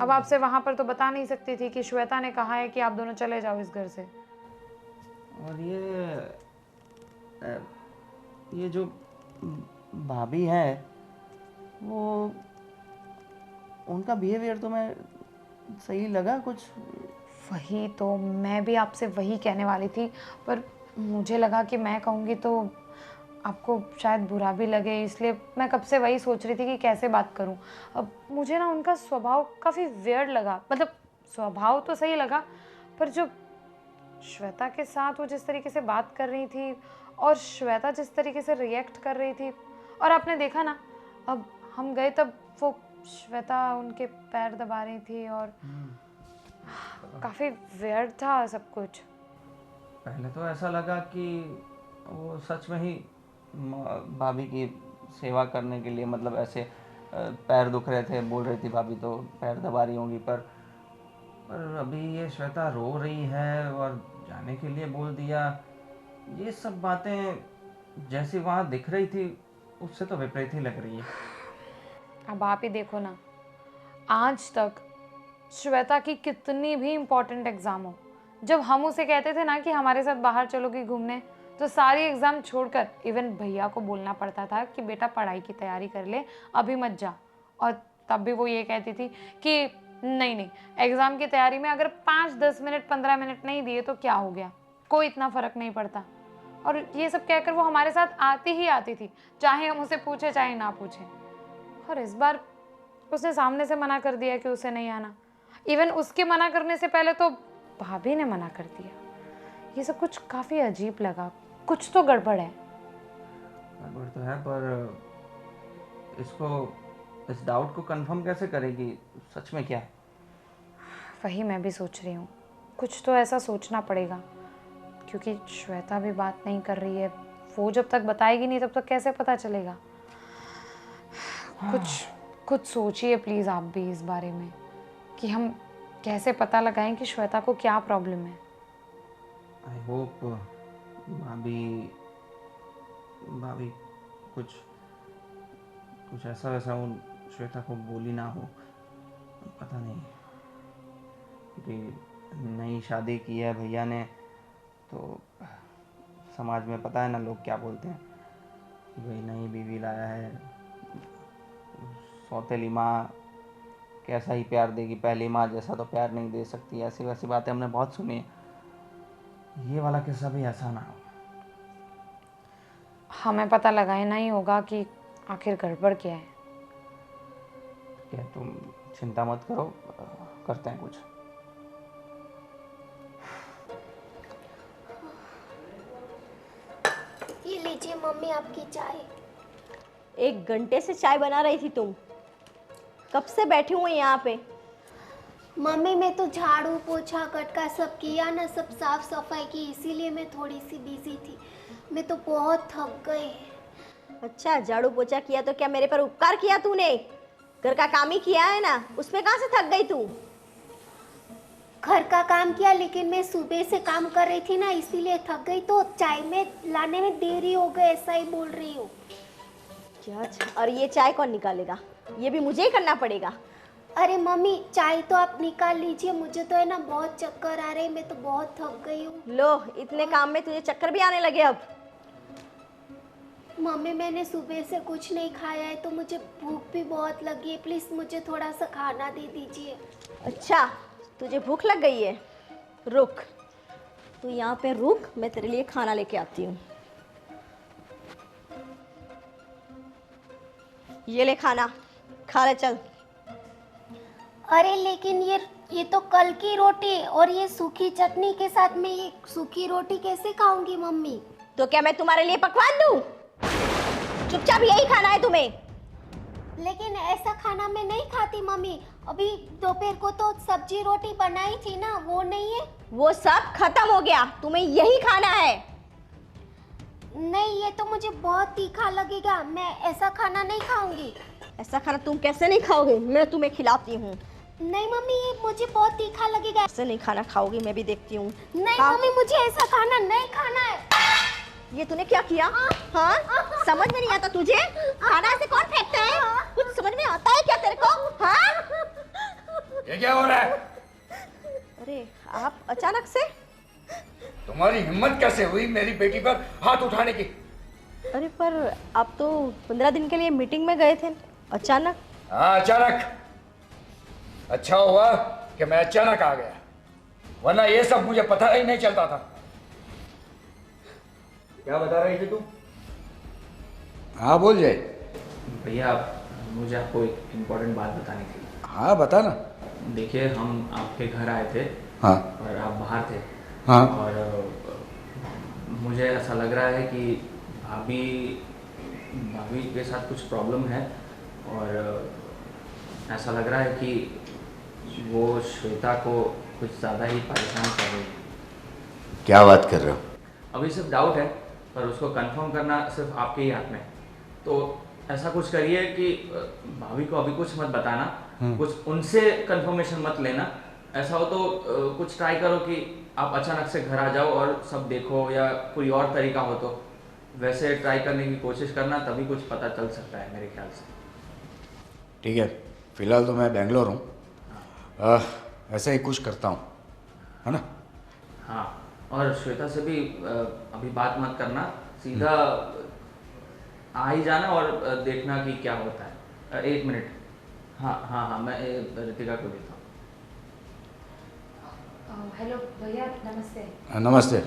अब आपसे वहाँ पर तो बता नहीं सकती थी कि श्वेता ने कहा है कि आप दोनों चले जाओ इस घर से। और ये जो भाभी है, वो उनका बिहेवियर तो मैं सही लगा कुछ? वही तो, मैं भी आपसे वही कहने वाली थी, पर मुझे लगा कि मैं कहूँगी तो आपको शायद बुरा भी लगे, इसलिए मैं कब से वही सोच रही थी कि कैसे बात करूँ। अब मुझे ना उनका स्वभाव काफ़ी वियर्ड लगा, मतलब स्वभाव तो सही लगा, पर जो श्वेता के साथ वो जिस तरीके से बात कर रही थी और श्वेता जिस तरीके से रिएक्ट कर रही थी, और आपने देखा ना, अब हम गए तब वो श्वेता उनके पैर दबा रही थी और काफ़ी वियर्ड था सब कुछ। पहले तो ऐसा लगा कि वो सच में ही भाभी की सेवा करने के लिए, मतलब ऐसे पैर दुख रहे थे, बोल रही थी भाभी तो पैर दबा रही होंगी, पर अभी ये श्वेता रो रही है और जाने के लिए बोल दिया। ये सब बातें जैसी वहाँ दिख रही थी उससे तो विपरीत ही लग रही है। अब आप ही देखो ना, आज तक श्वेता की कितनी भी इम्पोर्टेंट एग्ज़ाम हो, जब हम उसे कहते थे ना कि हमारे साथ बाहर चलोगी घूमने, तो सारी एग्ज़ाम छोड़कर इवन भैया को बोलना पड़ता था कि बेटा पढ़ाई की तैयारी कर ले, अभी मत जा। और तब भी वो ये कहती थी कि नहीं नहीं, एग्ज़ाम की तैयारी में अगर 5-10 मिनट 15 मिनट नहीं दिए तो क्या हो गया, कोई इतना फ़र्क नहीं पड़ता। और ये सब कहकर वो हमारे साथ आती ही आती थी, चाहे हम उसे पूछे चाहे ना पूछे। और इस बार उसने सामने से मना कर दिया कि उसे नहीं आना। इवन उसके मना करने से पहले तो भाभी ने मना कर दिया। ये सब कुछ काफ़ी अजीब लगा, कुछ तो गड़बड़ है। गड़बड़ तो है, पर इस डाउट को कंफर्म कैसे करेगी, सच में क्या है? वही मैं भी सोच रही हूँ, कुछ तो ऐसा सोचना पड़ेगा क्योंकि श्वेता भी बात नहीं कर रही है, वो जब तक बताएगी नहीं तब तक कैसे पता चलेगा। कुछ सोचिए प्लीज़ आप भी इस बारे में कि हम कैसे पता लगाएं कि श्वेता को क्या प्रॉब्लम है। आई होप भाभी कुछ ऐसा वैसा वो श्वेता को बोली ना हो, पता नहीं, क्योंकि नई शादी की है भैया ने, तो समाज में पता है ना लोग क्या बोलते हैं कि भाई नई बीवी लाया है, सौतेली माँ कैसा ही प्यार देगी, पहली माँ जैसा तो प्यार नहीं दे सकती, ऐसी वैसी बातें हमने बहुत सुनी है। ये वाला किस्सा भी ऐसा ना हो। हमें पता लगाना ही होगा कि आखिर गड़बड़ क्या है। क्या तुम चिंता मत करो, करते हैं कुछ। ये लीजिए मम्मी आपकी चाय। 1 घंटे से चाय बना रही थी तुम, कब से बैठी हुई यहाँ पे? मम्मी मैं तो झाड़ू पोछा कटका सब किया ना, सब साफ सफाई की, इसीलिए मैं थोड़ी सी बिजी थी। मैं तो बहुत थक गई। अच्छा, झाड़ू पोछा किया तो क्या मेरे पर उपकार किया तूने? घर का काम ही किया है ना, उसमें कहाँ से थक गई तू? घर का काम किया, लेकिन मैं सुबह से काम कर रही थी ना, इसीलिए थक गई, तो चाय में लाने में देरी हो गई, ऐसा ही बोल रही हूँ। क्या? और ये चाय कौन निकालेगा? ये भी मुझे ही करना पड़ेगा। अरे मम्मी चाय तो आप निकाल लीजिए, मुझे तो है ना बहुत चक्कर आ रहे हैं, मैं तो बहुत थक गई हूँ। लो, इतने काम में तुझे चक्कर भी आने लगे अब? मम्मी मैंने सुबह से कुछ नहीं खाया है, तो मुझे भूख भी बहुत लगी है, प्लीज़ मुझे थोड़ा सा खाना दे दीजिए। अच्छा, तुझे भूख लग गई है? रुक, तू यहाँ पे रुक, मैं तेरे लिए खाना लेके आती हूँ। ये ले खाना, खा ले चल। अरे लेकिन ये तो कल की रोटी और ये सूखी चटनी के साथ में ये सूखी रोटी कैसे खाऊंगी मम्मी? तो क्या मैं तुम्हारे लिए पकवान दूँ? चुपचाप यही खाना है तुम्हें। लेकिन ऐसा खाना मैं नहीं खाती मम्मी, अभी दोपहर को तो सब्जी रोटी बनाई थी ना, वो नहीं है? वो सब खत्म हो गया, तुम्हें यही खाना है। नहीं, ये तो मुझे बहुत तीखा लगेगा, मैं ऐसा खाना नहीं खाऊंगी। ऐसा खाना तुम कैसे नहीं खाओगे? मैं तुम्हें खिलाती हूँ। नहीं मम्मी, ये मुझे बहुत तीखा लगेगा। ऐसे नहीं खाना खाओगी, मैं भी देखती हूँ। नहीं मम्मी, मुझे ऐसा खाना नहीं खाना है। ये तूने क्या किया? हाँ? समझ में नहीं आता तुझे? खाना ऐसे कौन फेंकता है? कुछ समझ में आता है क्या तेरे को? हाँ? ये क्या हो रहा है? अरे आप अचानक से? तुम्हारी हिम्मत कैसे हुई मेरी बेटी पर हाथ उठाने की? अरे पर आप तो 15 दिन के लिए मीटिंग में गए थे, अचानक? हाँ अचानक। अच्छा हुआ कि मैं अचानक आ गया, वरना ये सब मुझे पता ही नहीं चलता था। क्या बता रही थी तुम? हाँ बोल जाए। भैया मुझे आपको एक इम्पोर्टेंट बात बतानी थी। हाँ बता ना। देखिए हम आपके घर आए थे। हाँ। और आप बाहर थे। हाँ। और मुझे ऐसा लग रहा है कि भाभी के साथ कुछ प्रॉब्लम है, और ऐसा लग रहा है कि वो श्वेता को कुछ ज़्यादा ही परेशान कर रही है। क्या बात कर रहे हो? अभी सिर्फ डाउट है, पर उसको कंफर्म करना सिर्फ आपके ही हाथ में। तो ऐसा कुछ करिए कि भाभी को अभी कुछ मत बताना, कुछ उनसे कंफर्मेशन मत लेना। ऐसा हो तो कुछ ट्राई करो कि आप अचानक से घर आ जाओ और सब देखो, या कोई और तरीका हो तो वैसे ट्राई करने की कोशिश करना, तभी कुछ पता चल सकता है मेरे ख्याल से। ठीक है, फिलहाल तो मैं बेंगलोर हूँ, ऐसा ही कुछ करता हूँ, है ना? हाँ, और श्वेता से भी अभी बात मत करना, सीधा आ ही जाना और देखना कि क्या होता है। 1 मिनट। हाँ, मैं रितिका को देता हूँ। हेलो भैया, नमस्ते। नमस्ते।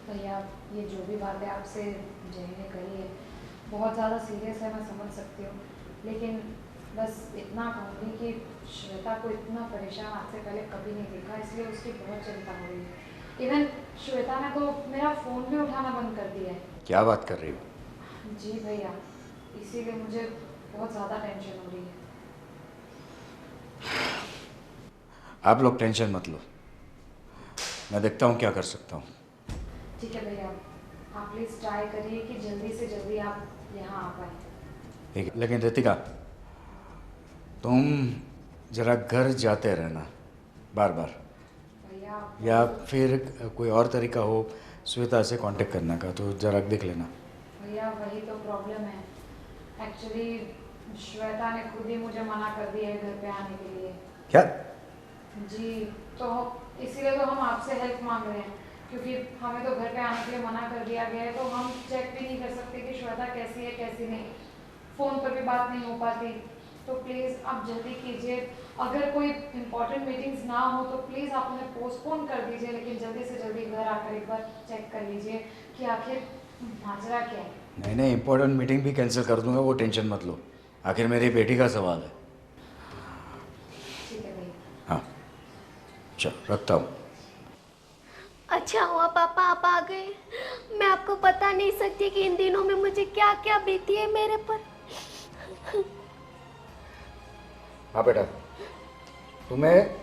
भैया ये जो भी बात है आपसे जय ने कही है, बहुत ज़्यादा सीरियस है, मैं समझ सकती हूँ, लेकिन बस इतना कहूँगी कि श्वेता को इतना परेशान आज से पहले कभी नहीं देखा, इसलिए उसकी बहुत चिंता हो रही है। इवन श्वेता ने तो मेरा फ़ोन भी उठाना बंद कर दिया है। क्या बात कर रही हो? जी भैया, इसीलिए मुझे बहुत ज़्यादा टेंशन हो रही है। आप लोग टेंशन मत लो, मैं देखता हूँ क्या कर सकता हूँ। ठीक है भैया, आप प्लीज़ ट्राई करिए कि जल्दी से जल्दी आप यहाँ आ पाए। ठीक है, लेकिन रितिका तुम जरा घर जाते रहना बार बार, भैया या फिर कोई और तरीका हो श्वेता से कांटेक्ट करने का तो जरा देख लेना। भैया वही तो प्रॉब्लम है। एक्चुअली श्वेता ने खुद ही मुझे मना कर दिया है घर पे आने के लिए। क्या? जी, तो इसीलिए तो हम आपसे हेल्प मांग रहे हैं, क्योंकि हमें तो घर पे आने के लिए मना कर दिया गया है, तो हम चेक भी नहीं कर सकते कि श्वेता कैसी है कैसी नहीं, फ़ोन पर भी बात नहीं हो पाती। तो प्लीज़ आप जल्दी कीजिए, अगर कोई इम्पोर्टेंट मीटिंग्स ना हो तो प्लीज़ आप उन्हें पोस्टपोन कर दीजिए, लेकिन जल्दी से जल्दी घर आकर एक बार चेक कर लीजिए कि आखिर माजरा क्या है। नहीं नहीं, इम्पोर्टेंट मीटिंग भी कैंसिल कर दूंगा, वो टेंशन मत लो, आखिर मेरी बेटी का सवाल है। ठीक है भैया। हाँ चलो रखता हूँ। अच्छा हुआ पापा आप आ गए। मैं आपको बता नहीं सकती कि इन दिनों में मुझे क्या क्या बीती है मेरे पर। हाँ बेटा, तुम्हें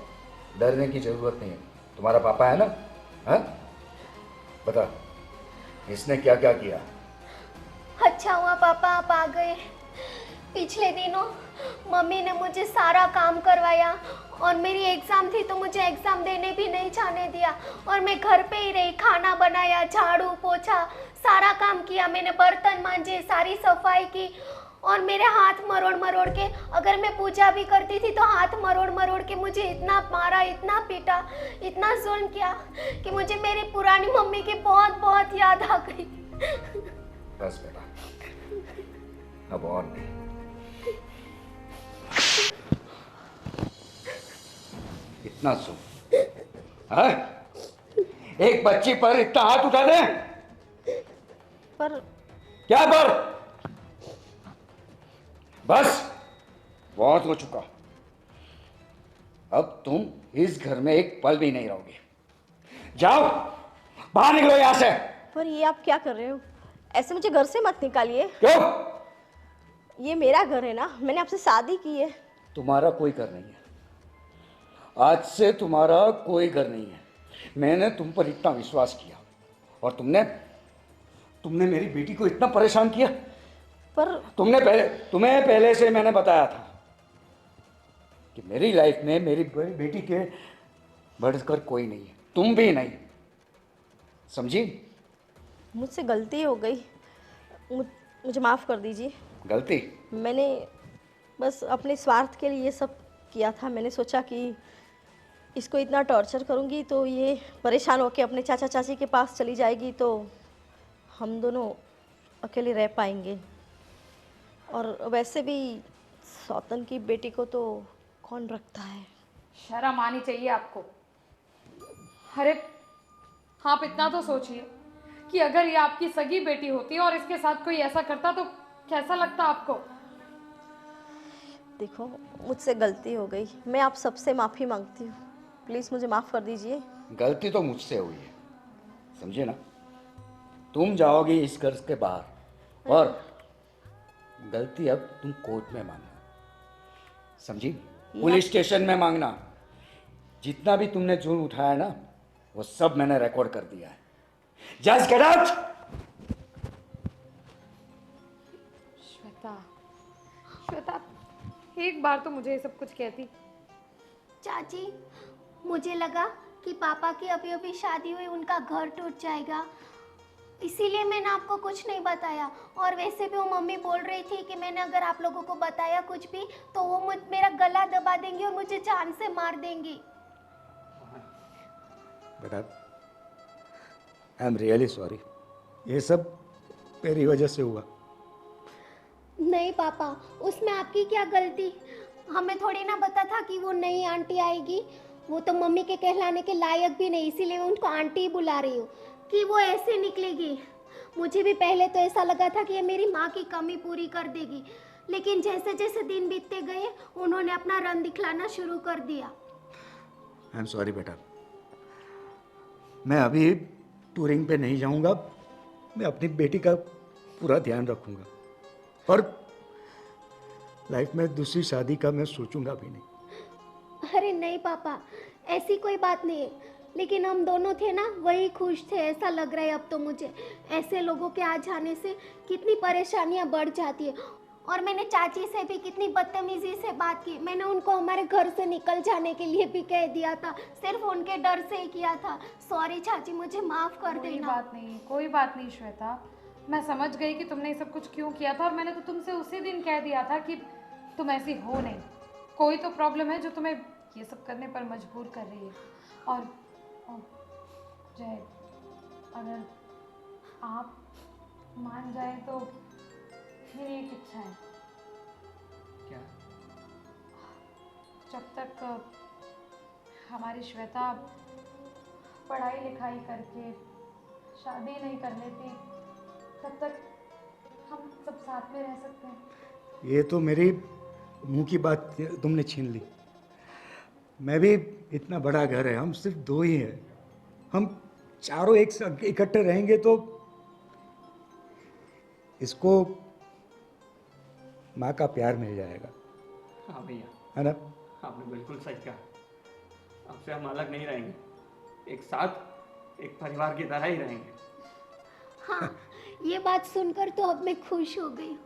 डरने की जरूरत नहीं है, तुम्हारा पापा है ना। हाँ बता, इसने क्या क्या किया? अच्छा हुआ पापा आप आ गए। पिछले दिनों मम्मी ने मुझे सारा काम करवाया और मेरी एग्ज़ाम थी तो मुझे एग्ज़ाम देने भी नहीं जाने दिया, और मैं घर पे ही रही, खाना बनाया, झाड़ू पोछा सारा काम किया मैंने, बर्तन मांजे, सारी सफाई की, और मेरे हाथ मरोड़ मरोड़ के, अगर मैं पूजा भी करती थी तो हाथ मरोड़ मरोड़ के मुझे इतना मारा, इतना पीटा, इतना जुल्म किया कि मुझे मेरी पुरानी मम्मी की बहुत बहुत याद आ गई। बस बेटा, अब और नहीं। इतना सुन, हाँ? एक बच्ची पर इतना हाथ उठा दे? पर क्या पर? बस बहुत हो चुका, अब तुम इस घर में एक पल भी नहीं रहोगे। जाओ बाहर निकलो यहां से। पर ये आप क्या कर रहे हो? ऐसे मुझे घर से मत निकालिए। क्यों? ये मेरा घर है ना, मैंने आपसे शादी की है। तुम्हारा कोई घर नहीं है, आज से तुम्हारा कोई घर नहीं है। मैंने तुम पर इतना विश्वास किया और तुमने मेरी बेटी को इतना परेशान किया। पर तुम्हें पहले से मैंने बताया था कि मेरी लाइफ में मेरी बेटी के बढ़कर कोई नहीं है, तुम भी नहीं, समझी? मुझसे गलती हो गई, मुझे माफ़ कर दीजिए। गलती? मैंने बस अपने स्वार्थ के लिए ये सब किया था। मैंने सोचा कि इसको इतना टॉर्चर करूँगी तो ये परेशान होकर अपने चाचा चाची के पास चली जाएगी, तो हम दोनों अकेले रह पाएंगे। और वैसे भी सौतन की बेटी को तो कौन रखता है। शर्म आनी चाहिए आपको। अरे आप इतना तो सोचिए कि अगर ये आपकी सगी बेटी होती और इसके साथ कोई ऐसा करता तो कैसा लगता आपको? देखो, मुझसे गलती हो गई, मैं आप सबसे माफ़ी मांगती हूँ, प्लीज़ मुझे माफ़ कर दीजिए। गलती तो मुझसे हुई है, समझे ना? तुम जाओगी इस घर के बाहर और गलती अब तुम कोर्ट में मांगना, समझी? पुलिस स्टेशन में मांगना। जितना भी तुमने जुर्म उठाया ना, वो सब मैंने रिकॉर्ड कर दिया है। Just get out. Shweta, Shweta, एक बार तो मुझे ये सब कुछ कहती। चाची, मुझे लगा कि पापा की अभी अभी शादी हुई, उनका घर टूट जाएगा, इसीलिए मैंने आपको कुछ नहीं बताया। और वैसे भी वो मम्मी बोल रही थी कि मैंने अगर आप लोगों को बताया कुछ भी तो वो मेरा गला दबा देंगी और मुझे जान से मार देंगी। बेटा, आई एम रियली सॉरी, ये सब तेरी वजह से हुआ। नहीं पापा, उसमें आपकी क्या गलती? हमें थोड़ी ना पता था कि वो नई आंटी आएगी। वो तो मम्मी के कहलाने के लायक भी नहीं, इसीलिए मैं उनको आंटी ही बुला रही हूँ कि वो ऐसे निकलेगी। मुझे भी पहले तो ऐसा लगा था कि ये मेरी माँ की कमी पूरी कर देगी, लेकिन जैसे जैसे दिन बीतते गए उन्होंने अपना रंग दिखलाना शुरू कर दिया। आई एम सॉरी बेटा, मैं अभी टूरिंग पे नहीं जाऊंगा, मैं अपनी बेटी का पूरा ध्यान रखूंगा और लाइफ में दूसरी शादी का मैं सोचूंगा भी नहीं। अरे नहीं पापा, ऐसी कोई बात नहीं है। लेकिन हम दोनों थे ना वही खुश थे, ऐसा लग रहा है अब तो मुझे। ऐसे लोगों के आ जाने से कितनी परेशानियां बढ़ जाती है। और मैंने चाची से भी कितनी बदतमीजी से बात की, मैंने उनको हमारे घर से निकल जाने के लिए भी कह दिया था, सिर्फ उनके डर से ही किया था। सॉरी चाची, मुझे माफ़ कर कोई देना। बात नहीं, कोई बात नहीं श्वेता, मैं समझ गई कि तुमने ये सब कुछ क्यों किया था, और मैंने तो तुमसे उसी दिन कह दिया था कि तुम ऐसी हो नहीं, कोई तो प्रॉब्लम है जो तुम्हें ये सब करने पर मजबूर कर रही है। और जय, अगर आप मान जाए तो मेरी एक इच्छा है। क्या? जब तक हमारी श्वेता पढ़ाई लिखाई करके शादी नहीं कर लेती, तब तक हम सब साथ में रह सकते हैं। ये तो मेरी मुंह की बात तुमने छीन ली। मैं भी, इतना बड़ा घर है, हम सिर्फ 2 ही हैं, हम चारों एक साथ इकट्ठे रहेंगे तो इसको माँ का प्यार मिल जाएगा, हाँ भैया, है ना? आपने बिल्कुल सही कहा। अब से हम अलग नहीं रहेंगे, एक साथ एक परिवार की तरह ही रहेंगे। हाँ, ये बात सुनकर तो अब मैं खुश हो गई।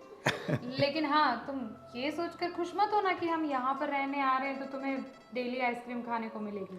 लेकिन हाँ, तुम ये सोचकर खुश मत हो ना कि हम यहाँ पर रहने आ रहे हैं तो तुम्हें डेली आइसक्रीम खाने को मिलेगी।